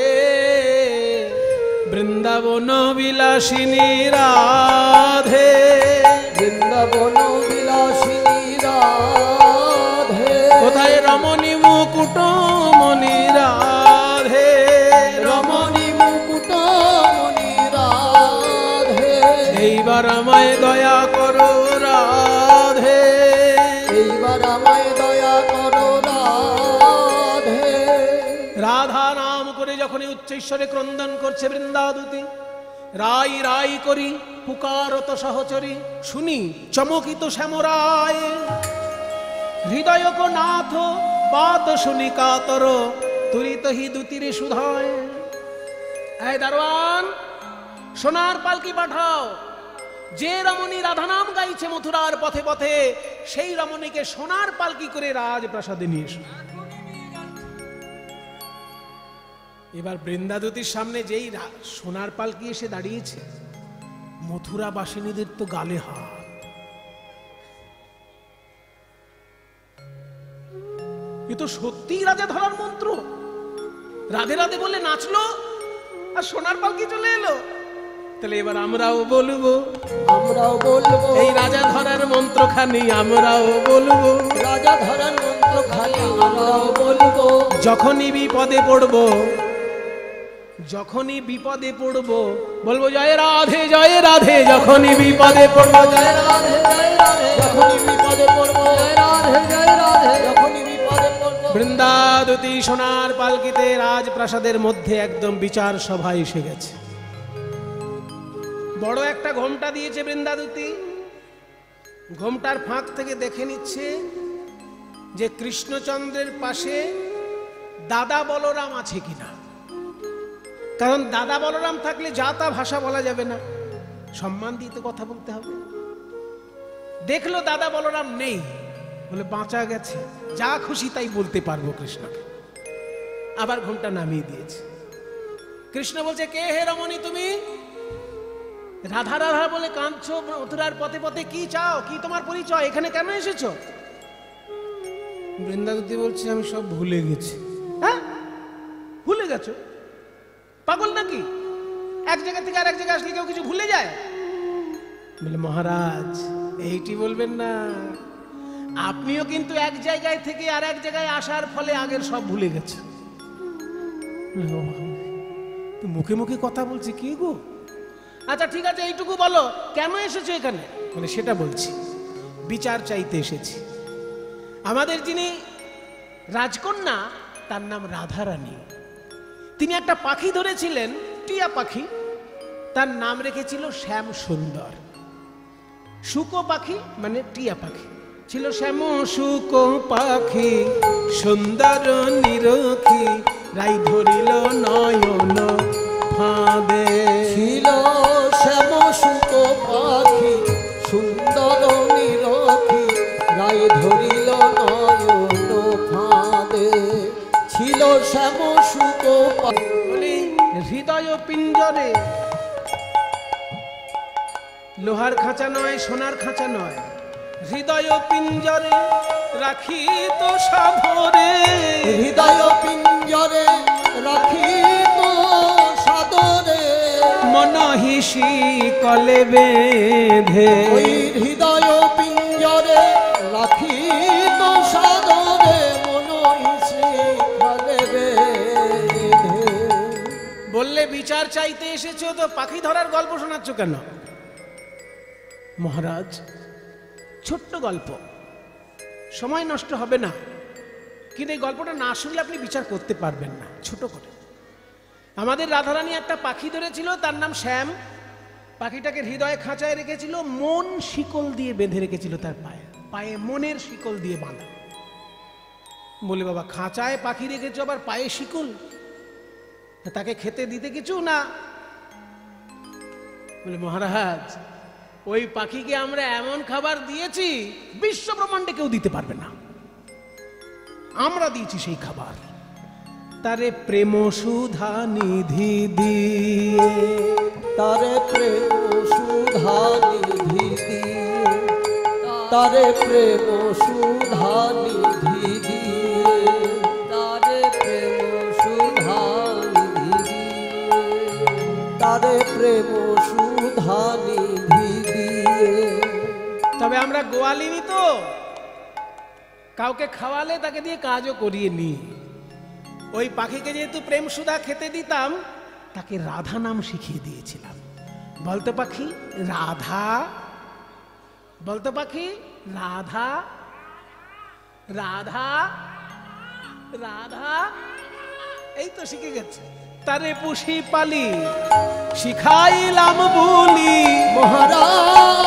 বৃন্দাবন বিলাসিনী রাধে, বৃন্দাবন বিলাসিনী রাধে, কোথায় রমণী মুকুটমণি রাধে, রমণী মুকুটমণি রাধে, এইবার আমায় দয়া করো রাধে, এইবার আমায় দয়া করো রাধে। রাধা নাম করে যখনই উচ্চৈশ্বরে ক্রন্দন করছে বৃন্দাদতী, রাই রাই করি পুকারত সহচরী, শুনি চমকিত শ্যামরায়, হৃদয় কো নাথ বাত শুনি কাতর, তুরিত হি দুতিরে সুধায়। এই দারোয়ান, সোনার পালকি পাঠাও, যে রমণী রাধা নাম গাইছে মথুরার পথে পথে, সেই রমণীকে সোনার পালকি করে রাজপ্রাসাদে নিয়ে এসো। এবার বৃন্দাদতীর সামনে যেই সোনার পালকি এসে দাঁড়িয়েছে, মথুরা বাসিনীদের তো গালে হাত। এ তো সত্যিই রাজা ধরার মন্ত্র। রাধে রাধে বলে নাচলো আর সোনার পালকি চলে এলো। তাহলে এবার আমরাও বলবো, আমরাও বলবো এই রাজা ধরার মন্ত্রখানি আমরাও বলবো, রাজা ধরার মন্ত্র খালি আমরাও বলবো। যখনই বিপদে পড়বো, যখনই বিপদে পড়বো বলবো জয় রাধে জয় রাধে, যখনই বিপদে পড়বো জয় রাধে জয় রাধে, যখনই বিপদে পড়বো জয় রাধে জয় রাধে, যখনই বিপদে পড়বো। বৃন্দাদতী সোনার পালকিতে রাজপ্রাসাদের মধ্যে একদম বিচার সভা এসে গেছে। বড় একটা ঘোমটা দিয়েছে বৃন্দাদতী, ঘোমটার ফাঁক থেকে দেখে নিচ্ছে যে কৃষ্ণচন্দ্রের পাশে দাদা বলরাম আছে কিনা। কারণ দাদা বলরাম থাকলে যা তা ভাষা বলা যাবে না, সম্মান দিতে কথা বলতে হবে। দেখলো দাদা বলরাম নেই, বলে বাঁচা গেছে, যা খুশি তাই বলতে পারবো কৃষ্ণকে। আবার ঘোমটা নামিয়ে দিয়েছে। কৃষ্ণ বলছে, কে হে রমণী তুমি? রাধা রাধা বলে কাঁদছো মথুরার পথে পথে, কি চাও, কি তোমার পরিচয়, এখানে কেন এসেছো? বৃন্দাবতী বলছে, আমি সব ভুলে গেছি। হ্যাঁ, ভুলে গেছো? পাগল নাকি? এক জায়গা থেকে আর এক জায়গায় আসলে কেউ কিছু ভুলে যায়? বলে মহারাজ এইটি বলবেন না, আপনিও কিন্তু এক জায়গায় থেকে আর এক জায়গায় আসার ফলে আগের সব ভুলে গেছে। মুখে মুখে কথা বলছি কি গো? আচ্ছা ঠিক আছে, এইটুকু বলো কেন এসেছো এখানে? মানে সেটা বলছি, বিচার চাইতে এসেছি। আমাদের যিনি রাজকন্যা তার নাম রাধারানী, তিনি একটা পাখি ধরেছিলেন, টিয়া পাখি, তার নাম রেখেছিল শ্যাম সুন্দর। শুকো পাখি মানে টিয়া পাখি ছিল শ্যাম শুকো পাখি, সুন্দর নিরখি, রাই ধরিল নয়ন ফাঁদে। ছিল শ্যাম শুকো পাখি, সুন্দর নিরখি, রাই ধরিল নয়ন ফাঁদে। ছিল শ্যাম শুকো পাখি। বলি হৃদয় পিঞ্জরে, লোহার খাঁচা নয়, সোনার খাঁচা নয়, হৃদয় পিঞ্জরে রাখি তো সাধরে, হৃদয় পিঞ্জরে রাখি তো সাদরে, মন হিসি কলে বেঁধে। ওই হৃদয় পিঞ্জরে রাখি তো সাদরে, মন হিসি কলে বেঁধে। বললে বিচার চাইতে এসেছো তো পাখি ধরার গল্প শোনাচ্ছ কেন? মহারাজ ছোট্ট গল্প, সময় নষ্ট হবে না, কিন্তু এই গল্পটা না শুনলে আপনি বিচার করতে পারবেন না। ছোট করে, আমাদের রাধারানী একটা পাখি ধরেছিল, তার নাম শ্যাম। পাখিটাকে হৃদয়ে খাঁচায় রেখেছিল, মন শিকল দিয়ে বেঁধে রেখেছিল, তার পায়ে পায়ে মনের শিকল দিয়ে বাঁধা। বলে বাবা, খাঁচায় পাখি রেখেছো আবার পায়ে শিকল, তাকে খেতে দিতে কিছু না? বলে মহারাজ, ওই পাখিকে আমরা এমন খাবার দিয়েছি বিশ্ব ব্রহ্মাণ্ডে কেউ দিতে পারবে না, আমরা দিয়েছি সেই খাবার। তারে প্রেম সুধা নিধি দিয়ে, তারে প্রেম সুধা নিধি দিয়ে, তারে প্রেম সুধা নিধি দিয়ে, তারে প্রেম সুধা নিধি দিয়ে, তারে প্রেম সুধা নিধি দিয়ে। তবে আমরা গোয়ালিনি তো, কাউকে খাওয়ালে তাকে দিয়ে কাজও করিয়ে নি। ওই পাখিকে যেহেতু প্রেম সুধা খেতে দিতাম, তাকে রাধা নাম শিখিয়ে দিয়েছিলাম। বলতো পাখি রাধা, বলতো পাখি রাধা, রাধা রাধা, এই তো শিখে গেছে। তারে পুষি পালি শিখাইলাম বলি মহারাজ,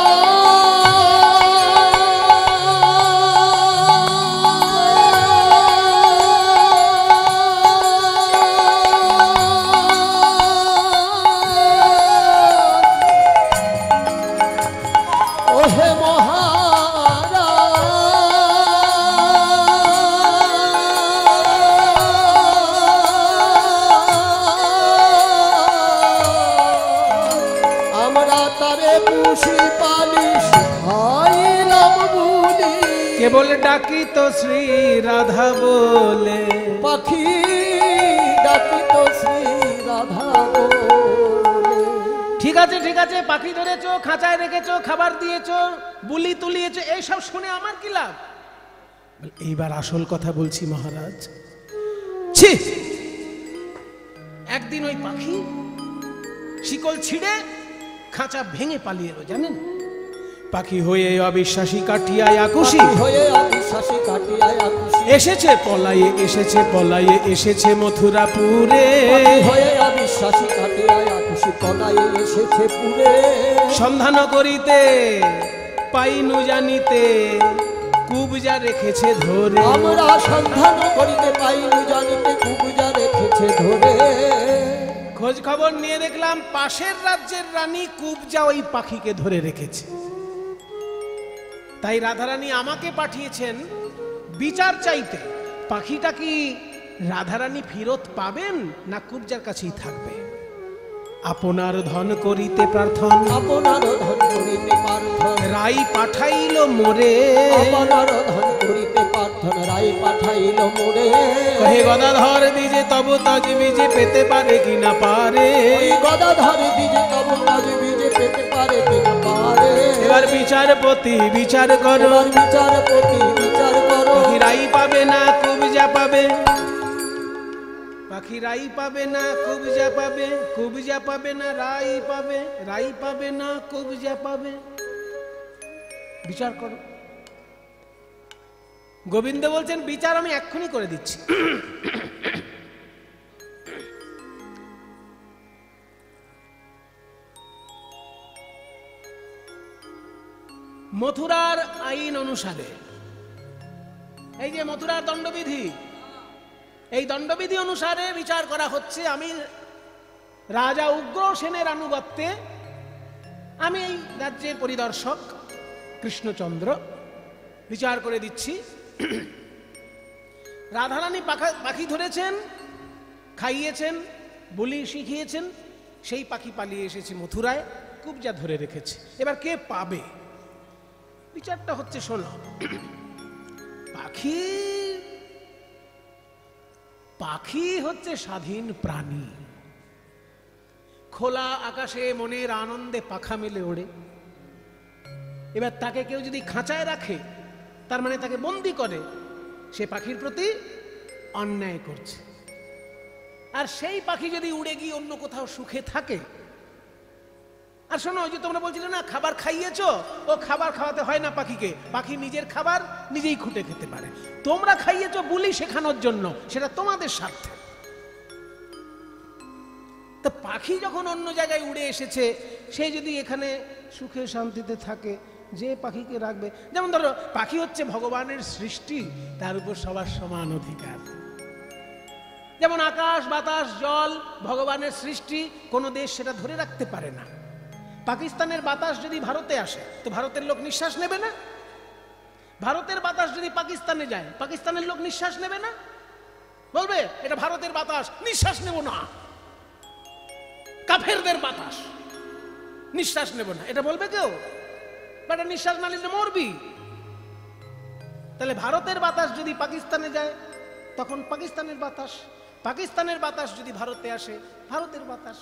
কেবল ডাকি তো শ্রী রাধা বলে, পাখি ডাকি তো শ্রী রাধা বলে। ঠিক আছে ঠিক আছে, পাখি ধরেছো, খাঁচায় রেখেছো, খাবার দিয়েছো, বুলি তুলিয়েছো, এইসব শুনে আমার কি লাভ? এইবার আসল কথা বলছি মহারাজ। ছি, একদিন ওই পাখি শিকল ছিঁড়ে খাঁচা ভেঙে পালিয়ে এলো, জানেন? পাখি হয়ে অবিশ্বাসী কাটিয়ায় আকুশি, হয়ে অবিশ্বাসী কাটিয়ায় আকুশি, এসেছে পলায়ে, এসেছে পলায়ে, এসেছে মথুরাপুরে। হয়ে অবিশ্বাসী কাটিয়ায় আকুশি, পলায়ে এসেছে পুরে। সন্ধান করিতে পাইনু জানিতে, কুবজা রেখেছে ধরে। আমরা সন্ধান করিতে পাইনু জানিতে, কুবজা রেখেছে ধরে। খোঁজ খবর নিয়ে দেখলাম পাশের রাজ্যের রানী কুবজা ওই পাখিকে ধরে রেখেছে। তাই রাধারানী আমাকে পাঠিয়েছেন বিচার চাইতে, পাখিটা কি রাধারানী ফেরত পাবেন না কুবজার কাছেই থাকবে? আপনার ধন করিতে প্রার্থন, আপনার ধন করিতে প্রার্থন, রাই পাঠাইল মোরে। আপনার ধন করিতে প্রার্থন, রাই পাঠাইল মোরে। কহে গদাধর দিজে তব তাজ বিজে পেতে পারে কি না পারে। গদাধর দিজে তব তাজ বিজে পেতে পারে কি না পারে। এবার বিচারপতি বিচার করো, বিচারপতি বিচার করো। পাখি রাই পাবে না কুবজা পাবে, পাখি রাই পাবে না কুবজা পাবে, কুবজা পাবে না রাই পাবে, রাই পাবে না কুবজা পাবে। বিচার করো। গোবিন্দ বলছেন বিচার আমি এক্ষুনি করে দিচ্ছি। মথুরার আইন অনুসারে, এই যে মথুরার দণ্ডবিধি, এই দণ্ডবিধি অনুসারে বিচার করা হচ্ছে। আমি রাজা উগ্রসেনের আনুগত্যে, আমি এই রাজ্যের পরিদর্শক কৃষ্ণচন্দ্র বিচার করে দিচ্ছি। রাধারানী পাখি ধরেছেন, খাইয়েছেন, বলি শিখিয়েছেন, সেই পাখি পালিয়ে এসেছে মথুরায়, কুবজা ধরে রেখেছে। এবার কে পাবে? বিচারটা হচ্ছে, শোনো, পাখি পাখি হচ্ছে স্বাধীন প্রাণী, খোলা আকাশে মনের আনন্দে পাখা মেলে ওড়ে। এবার তাকে কেউ যদি খাঁচায় রাখে, তার মানে তাকে বন্দি করে, সে পাখির প্রতি অন্যায় করছে। আর সেই পাখি যদি উড়ে গিয়ে অন্য কোথাও সুখে থাকে, আর শোনো, ওই যে তোমরা বলছিলে না খাবার খাইয়েছো, ও খাবার খাওয়াতে হয় না পাখিকে, পাখি নিজের খাবার নিজেই খুঁটে খেতে পারে। তোমরা খাইয়েছো বুলি শেখানোর জন্য, সেটা তোমাদের স্বার্থে। তো পাখি যখন অন্য জায়গায় উড়ে এসেছে, সে যদি এখানে সুখে শান্তিতে থাকে, যে পাখিকে রাখবে? যেমন ধরো, পাখি হচ্ছে ভগবানের সৃষ্টি, তার উপর সবার সমান অধিকার। যেমন আকাশ বাতাস জল ভগবানের সৃষ্টি, কোনো দেশ সেটা ধরে রাখতে পারে না। পাকিস্তানের বাতাস যদি ভারতে আসে তো ভারতের লোক নিঃশ্বাস নেবে না? ভারতের বাতাস যদি পাকিস্তানে যায়, পাকিস্তানের লোক নিঃশ্বাস নেবে না? বলবে এটা ভারতের বাতাস, নিঃশ্বাস নেব না। কাফেরদের বাতাস, নিঃশ্বাস নেব না, এটা বলবে কেউ? বেটা নিঃশ্বাস না নিলে মরবি। তাহলে ভারতের বাতাস যদি পাকিস্তানে যায় তখন পাকিস্তানের বাতাস, পাকিস্তানের বাতাস যদি ভারতে আসে ভারতের বাতাস।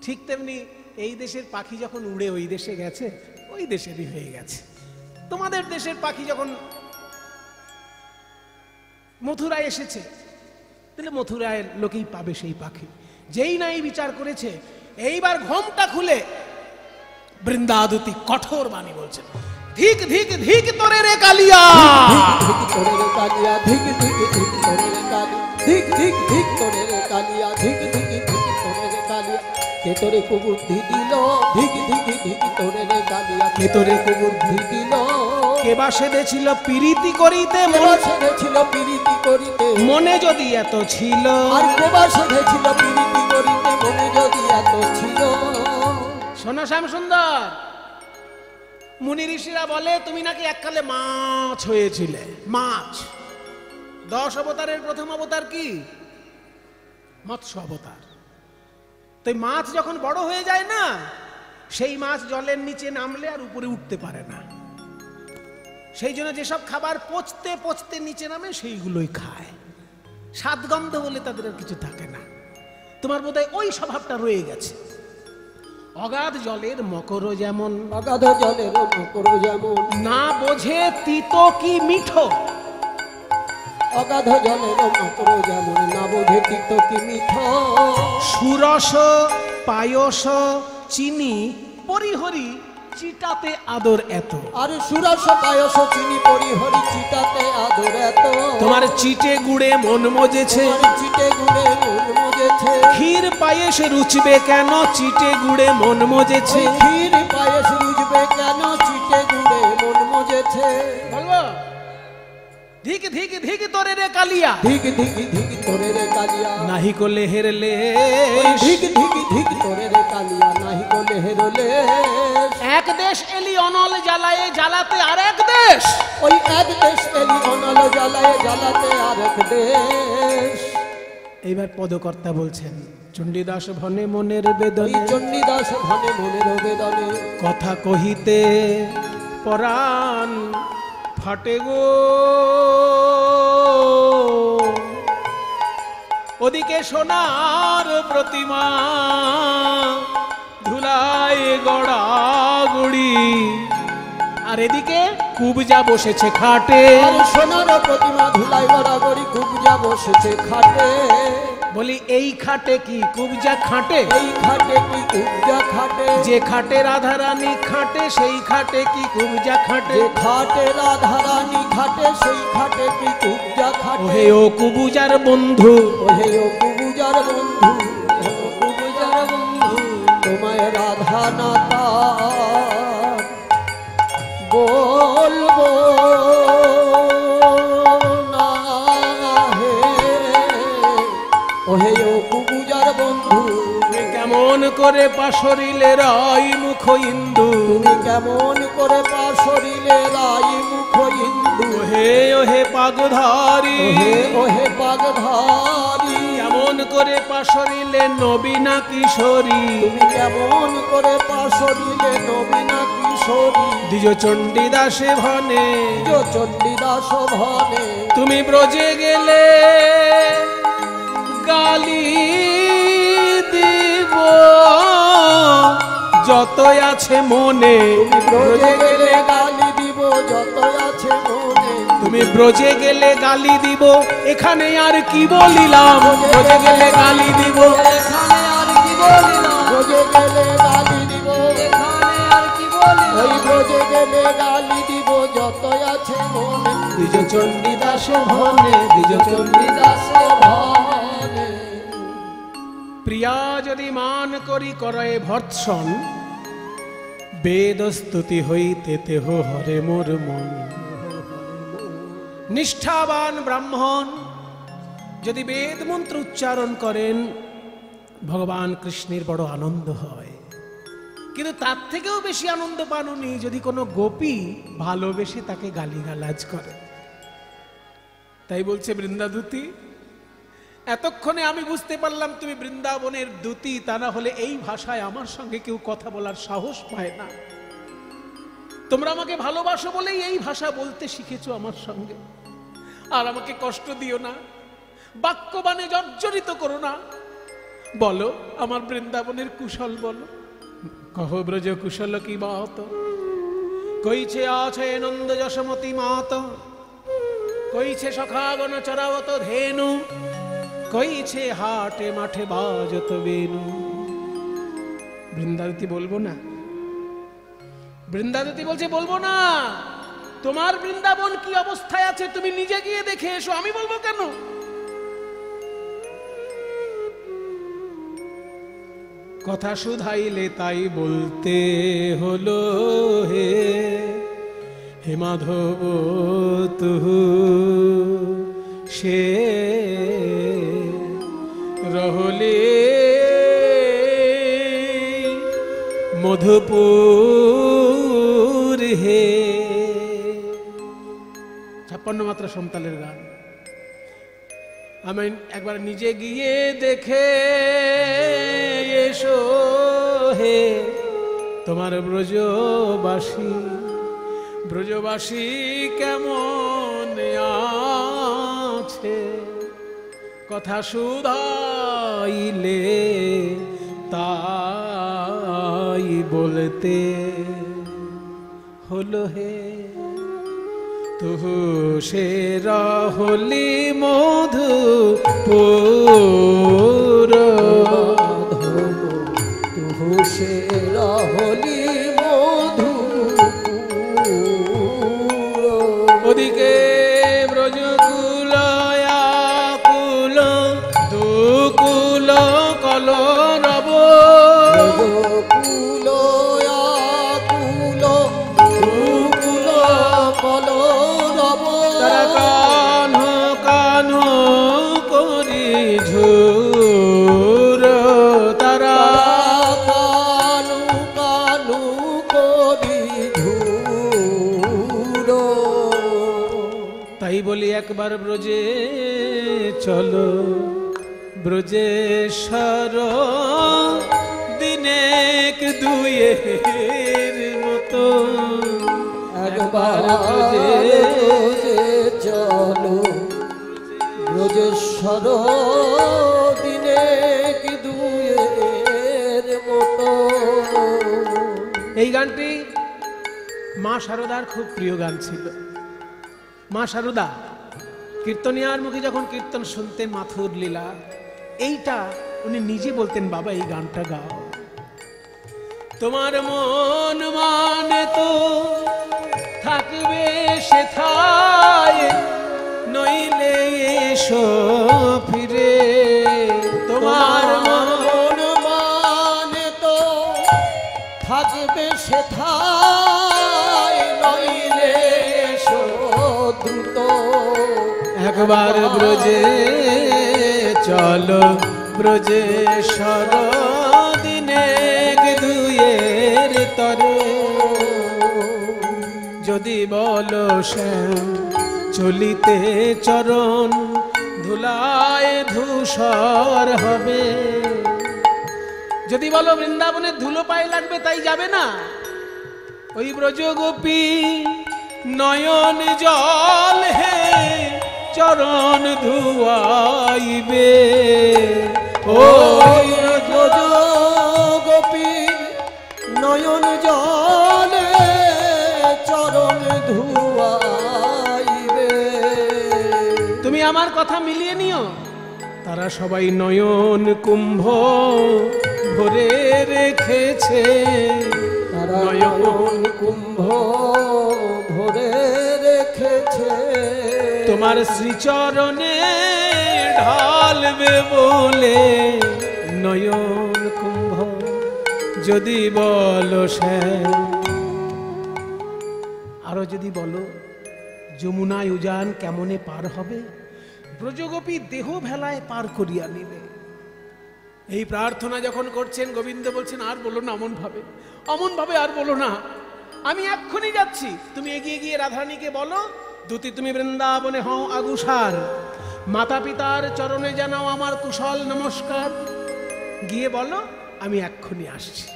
ঠিক তেমনি এই দেশের পাখি যখন উড়ে ওই দেশে গেছে, ওই দেশেরই হয়ে গেছে। তোমাদের দেশের পাখি যখন মথুরায় এসেছে, তাহলে মথুরায়ের লোকেই পাবে সেই পাখি। যেই না এই বিচার করেছে, এইবার ঘোমটা খুলে বৃন্দাদুতি কঠোর বাণী বলছেন, ধিক ধিক ধিক তোরে রে কালিয়া, ধিক তোরে রে কালিয়া, ধিক ধিক ধিক তোরে রে কালিয়া, ধিক ধিক ধিক তোরে রে কালিয়া, ধিক ধিক ধিক তোরে রে কালিয়া। কে তোরে কুবুদ্ধি দিল, ধিক ধিক ধিক তোরে রে কালিয়া, কে তোরে কুবুদ্ধি দিল। কে বা সেধেছিল প্রীতি করিতে, কে বা সেধেছিল প্রীতি করিতে, মনে যদি এত ছিল। আর কে বা সেধেছিল প্রীতি করিতে, মনে যদি এত ছিল। শোনো শ্যামসুন্দর, মুনি ঋষিরা বলে তুমি নাকি এককালে মাছ হয়েছিলে। মাছ, 10 অবতারের প্রথম অবতার কি? মৎস্য অবতার। তো মাছ যখন বড় হয়ে যায় না, সেই মাছ জলের নিচে নামলে আর উপরে উঠতে পারে না। সেই জন্য যেসব খাবার পচতে পচতে নিচে নামে সেইগুলোই খায়। স্বাদ গন্ধ বলে তাদের আর কিছু থাকে না। তোমার বোধহয় ওই স্বভাবটা রয়ে গেছে। অগাধ জলের মকর যেমন, অগাধ জলের মকর যেমন, না বোঝে তিতো কি মিঠো। অগাধ জলের মকর যেমন, না বোঝে তিতো কি মিঠো। সুরস পায়স চিনি পরিহরি চিটাতে আদর এত। আর সুরস পায়স চিনি পরিহরি চিটাতে আদর এত। তোমার চিটে গুড়ে মন মজেছে, চিটে গুড়ে মন মজেছে। ক্ষীর পায়েসে রুচবে কেন, চিটে গুড়ে মন মজেছে। ক্ষীর পায়েস রুচবে কেন, চিটে গুড়ে মন মজেছে। বলবো ধিক ধিক ধিক তোরে রে কালিয়া, ধিক ধিক ধিক তোরে রে কালিয়া, নাহি কোলে হেরলে। ধিক ধিক ধিক তোরে রে কালিয়া, নাহি কোলে হেরলে। এক দেশ এলি অনল জ্বালায়ে জ্বালাতে আরেক দেশ, ওই এক দেশ এলি অনল জ্বালায়ে জ্বালাতে আরেক দেশ। এইবার পদকর্তা বলছেন, চণ্ডীদাস ভনে মনের বেদনে, চণ্ডীদাস ভনে মনের বেদনে, কথা কহিতে পরাণ ফাটে গো। ওদিকে সোনার প্রতিমা ধুলায় গড়াগড়ি, আর এদিকে কুবজা বসেছে খাটে। আর সোনার প্রতিমা ধুলায় গড়াগড়ি, কুবজা বসেছে খাটে। বলি এই খাটে কি কুবজা খাটে? এই খাটে কি কুবজা খাটে? যে খাটে রাধারানী খাটে, সেই খাটে কি কুবজা খাটে? যে খাটে রাধারানী খাটে, সেই খাটে কি কুবজা খাটে? ওহে ও কুবুজার বন্ধু, ওহে ও কুবুজার বন্ধু, ও কুবুজার বন্ধু, তোমায় রাধা নাতা বলবো না হে। ওহে ও কুবুজার বন্ধু, তুমি কেমন করে পাশরিলে রাই মুখ ইন্দু। তুমি কেমন করে পাশরিলে রাই মুখ ইন্দু। ওহে ওহে পাগধারী, ওহে ওহে পাগধারী, কেমন করে পাশরিলে নবীনা কিশোরী। তুমি কেমন করে পাশরিলে নবীনা কিশোরী। দ্বিজ চণ্ডীদাসে ভনে, চণ্ডীদাস ভনে, তুমি ব্রজে গেলে গালি দিব যতই আছে মনে। ব্রজে গেলে গালি দিব যত আছে মনে। তুমি ব্রজে গেলে গালি দিব, এখানে আর কি বলিলাম। ব্রজে গেলে গালি দিব, এখানে আর কি বলিলাম। ব্রজে গেলে গালি দিব, এখানে আর কি বলিলাম। ওই ব্রজে গেলে গালি দিব যত আছে মনে। দ্বিজ চণ্ডীদাস ভনে, দ্বিজ চণ্ডীদাস ভনে। প্রিয়া যদি মান করি করে ভর্ৎসন, বেদ স্তুতি হইতে তেহ হরে মোর মন। নিষ্ঠাবান ব্রাহ্মণ যদি বেদ মন্ত্র উচ্চারণ করেন, ভগবান কৃষ্ণের বড় আনন্দ হয়। কিন্তু তার থেকেও বেশি আনন্দ পান উনি যদি কোনো গোপী ভালোবেসে তাকে গালিগালাজ করে। তাই বলছে বৃন্দাদূতি, এতক্ষণে আমি বুঝতে পারলাম তুমি বৃন্দাবনের দূতি, তা না হলে এই ভাষায় আমার সঙ্গে কেউ কথা বলার সাহস পায় না। তোমরা আমাকে ভালোবাসো বলেই এই ভাষা বলতে শিখেছো আমার সঙ্গে। আর আমাকে কষ্ট দিও না, বাক্যবাণে জর্জরিত করো না। বলো আমার বৃন্দাবনের কুশল বলো। কহ ব্রজ কুশল কি বাত, কইছে আছে নন্দ যশমতি মাত, কইছে সখাগণ চরাবত ধেনু, কইছে হাটে মাঠে বাজত বেনু। বৃন্দাবতী বলবো না? বৃন্দাবতী বলছে বলবো না। তোমার বৃন্দাবন কি অবস্থায় আছে তুমি নিজে গিয়ে দেখে এসো, আমি বলবো কেন? কথা শুধাইলে তাই বলতে হলো হে, হে মাধব তুহু সে রহলে মধুপুর হে। 56 মাত্রা সমতালের গান। আমি একবার নিজে গিয়ে দেখে এসো হে তোমার ব্রজবাসী, ব্রজবাসী কেমন আছে। কথা শুধাইলে তাই বলতে হলো হে, তুহু সে রহলি মধুপুর, তুহু সে রহলি মধুপুর। ওদিকে ব্রজকুল আকুল দুকুল কলরব, ব্রজকুল আকুল দুকুল কলরব। তারা কানু কানু করি ঝুর, তারা কানু কানু করি ঝুর। তাই বলি একবার ব্রজে চলো, ব্রজেশ্বর দিনেক দুয়ের মতো একবার ব্রজে চলো, ব্রজেশ্বর দিনে কি দুয়ের মতো। এই গানটি মা শারদার খুব প্রিয় গান ছিল। মা শারদা কীর্তনিয়ার মুখে যখন কীর্তন শুনতেন মাথুর লীলা, এইটা উনি নিজে বলতেন বাবা এই গানটা গাও। তোমার মন মানে তো থাকবে সেথায়, নইলে এসো ফিরে। তোমার মন মানে তো থাকবে সেথায়, নইলে এসো দ্রুত। একবার ব্রজে চলো, ব্রজেশ্বর দিনেক দুয়ের তরে। যদি বলো শ্যাম চলিতে চরণ, ধুলায় ধূসর হবে। যদি বলো বৃন্দাবনের ধুলো পায়ে লাগবে তাই যাবে না, ওই ব্রজগোপী নয়ন জল হে চরণ ধুয়াইবে। ওই ব্রজ গোপী নয়ন জলে চরণ ধুয়াইবে। তুমি আমার কথা মিলিয়ে নিও, তারা সবাই নয়ন কুম্ভ ভরে রেখেছে। তারা নয়ন কুম্ভ ভরে রেখেছে। তোমার শ্রীচরণে ঢালবে বলে নয়ন কুম্ভ। যদি বলো শ্যাম, আরো যদি বলো যমুনায় উজান কেমনে পার হবে, ব্রজগোপী দেহ ভেলায় পার করিয়া নিবে। এই প্রার্থনা যখন করছেন গোবিন্দ বলছেন আর বলো না অমন ভাবে, অমন ভাবে আর বলো না, আমি এক্ষুনি যাচ্ছি। তুমি এগিয়ে গিয়ে রাধারানীকে বলো, দুতি তুমি বৃন্দাবনে হও আগুসার, মাতা পিতার চরণে জানাও আমার কুশল নমস্কার। গিয়ে বলো আমি এক্ষুনি আসছি।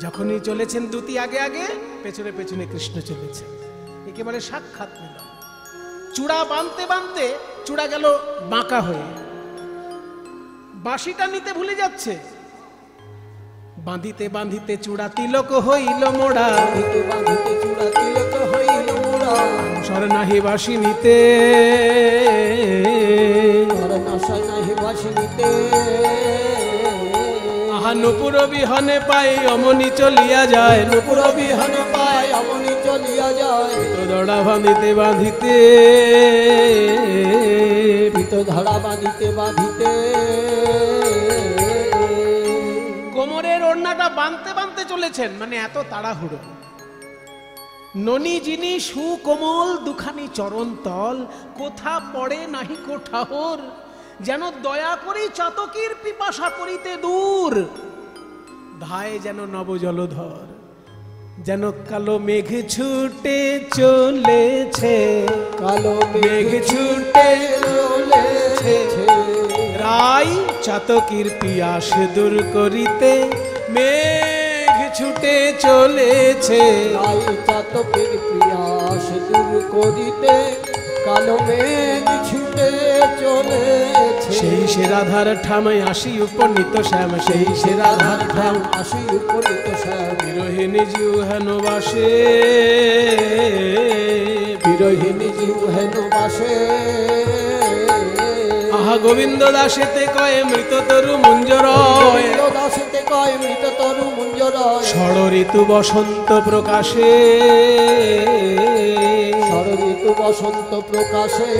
যখনই চলেছেন দুতি আগে আগে, পেছনে পেছনে কৃষ্ণ চলেছে। একেবারে সাক্ষাৎ মিলন। চূড়া বাঁধতে বাঁধতে চূড়া গেল বাঁকা হয়ে, বাঁশিটা নিতে ভুলে যাচ্ছে। বাঁধিতে বাঁধিতে চূড়া তিলক হইল মোড়া, বাঁধিতে বাঁধিতে চূড়া তিলক হইল মোড়া। সর নাহি বাঁশি নিতে, সর নাহি বাঁশি নিতে। আহা নূপুর বিহনে পাই অমনি চলিয়া যায়, নূপুর বিহনে পাই অমনি চলিয়া যায়। দড়া বাঁধিতে বাঁধিতে, ধারা বাঁধিতে বাঁধিতে। কোমরের ওড়নাটা বাঁধতে বাঁধতে চলেছেন, মানে এত তাড়াহুড়ো। ননি যিনি সুকোমল দুখানি চরণ তল, কোথা পড়ে নাহি কোঠাহর, যেন দয়া করি চাতকীর পিপাসা করিতে দূর। ধায় যেন নব জলধর, যেন কালো মেঘ ছুটে চলেছে, কালো মেঘ ছুটে চলেছে। রাই চাতকীর পিয়াস দূর করিতে মেঘ ছুটে চলেছে। রাই চাতকীর পিয়াস দূর করিতে কালো মেঘ ছুটে চলেছে। সেই সে রাধার ঠামে আসি উপনীত শ্যাম, সেই সে রাধার ঠাম আসি উপনীত শ্যাম। বিরোহিণী জিউ হেন বাসে, বিরোহিণী জিউ হেন বাসে। আহা গোবিন্দ দাসেতে কয়ে মৃত তরু মুঞ্জরয়, দাসেতে কয় মৃত তরু মুঞ্জরয়। ষড় ঋতু বসন্ত প্রকাশে, ষড় ঋতু বসন্ত প্রকাশে।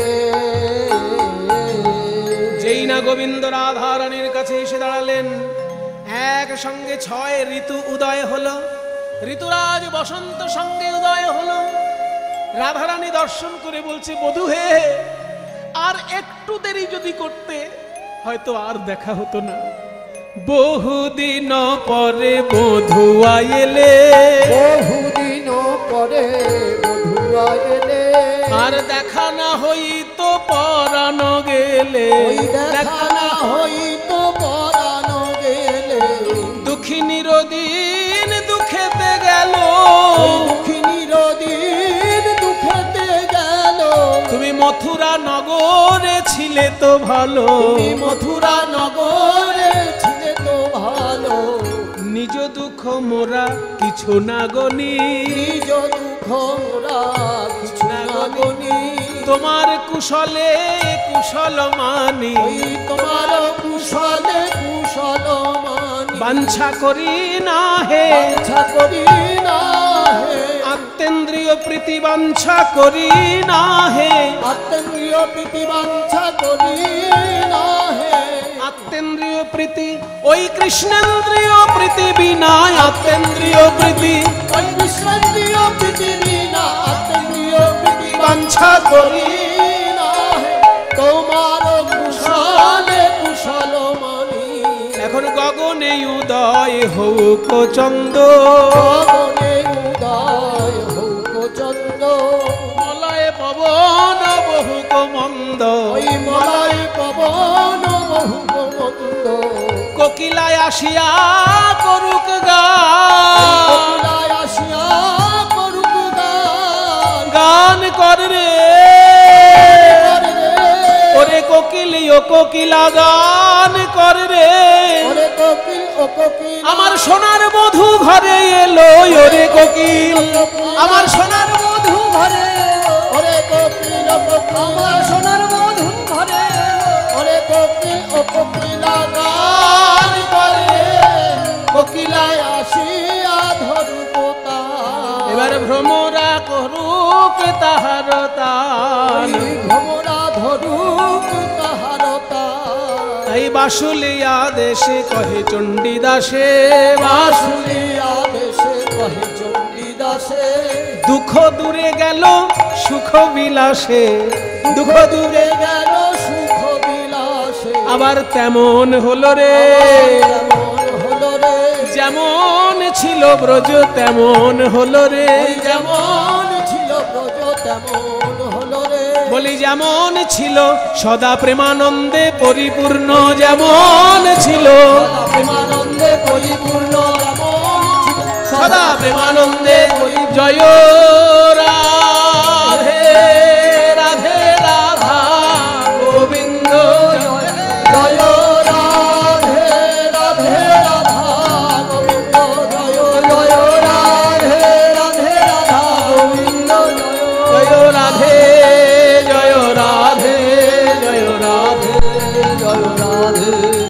যেই না গোবিন্দ রাধারানীর কাছে এসে দাঁড়ালেন, একসঙ্গে 6 ঋতু উদয় হলো। ঋতুরাজ বসন্ত সঙ্গে উদয় হলো। রাধারানী দর্শন করে বলছে, বধূ হে, আর একটু দেরি যদি করতে হয়তো আর দেখা হতো না। বহুদিন পরে বধুয়া এলে, বহুদিন পরে বধুয়া এলে। আর দেখা না হইতো পরানো গেলে, দেখা না হইতো পরানো গেলে। দুঃখিনীর দিন দুঃখেতে গেল, দুঃখিনীর দিন দুঃখেতে গেল। তুমি মথুরা নগরে ছিলে তো ভালো, তুমি মথুরা নগরে ছিলে তো ভালো। নিজ দুঃখ মোরা কিছু না গনি, নিজ দুঃখ মোরা কিছু না গনি। তোমার কুশলে কুশল মানি, তোমার কুশলে কুশল মানি। বাঞ্ছা করি না হে, বাঞ্ছা করি না হে। আত্মেন্দ্রিয় প্রীতি বাঞ্ছা করি না হে, আত্মেন্দ্রিয় প্রীতি বাঞ্ছা করি না হে। আত্মেন্দ্রিয় প্রীতি ওই কৃষ্ণেন্দ্রিয় প্রীতি বিনা, আত্মেন্দ্রিয় প্রীতি ওই কৃষ্ণেন্দ্রিয় প্রীতি বিনা আত্মেন্দ্রিয় প্রীতি বাঞ্ছা করি না হে। তোমার কুশলে কুশল মানি। এখন গগনে উদয় হৌক চন্দ, গগনে উদয় হৌক চন্দ। মলয় পবন বহুক মন্দ, ওই মলয় পবন বহুক মন্দ। কোকিলায় আসিয়া করুক গান, কোকিলায় আসিয়া করুক গান। গান কর রে ওরে কোকিল, ও কোকিলা গান কর রে। ওরে কোকিল ও কোকিল আমার সোনার বধূ ঘরে এলো, ওরে কোকিল আমার সোনার বধূ ঘরে। ওরে কোকিল ও কোকিল আমার সোনার বধূ ঘরে। ওরে কোকিল ও কোকিলা গান করে কোকিলায় আসিয়া ধরুক তান। এবার ভ্রমরা করুক তাহার তান, ভ্রমরা ধরুক তাহার তান। তাই বাসুলিয়া দেশে কহে চণ্ডীদাসে, বাসুলিয়া দেশে কহে চণ্ডীদাসে। দুঃখ দূরে গেল সুখ বিলাসে, দুঃখ দূরে গেল সুখ বিলাসে। আবার তেমন হলো রে, তেমন হলো রে। যেমন ছিল ব্রজ তেমন হলো রে, যেমন ছিল ব্রজ তেমন হলো রে, বলি যেমন ছিল সদা প্রেমানন্দে পরিপূর্ণ, যেমন ছিল প্রেমানন্দে পরিপূর্ণ, সদা প্রেমানন্দে জয় রাধে রাধে রাধা গোবিন্দ, জয় রাধে রাধে রাধা গোবিন্দ, জয় জয় রাধে রাধে রাধা গোবিন্দ, জয় রাধে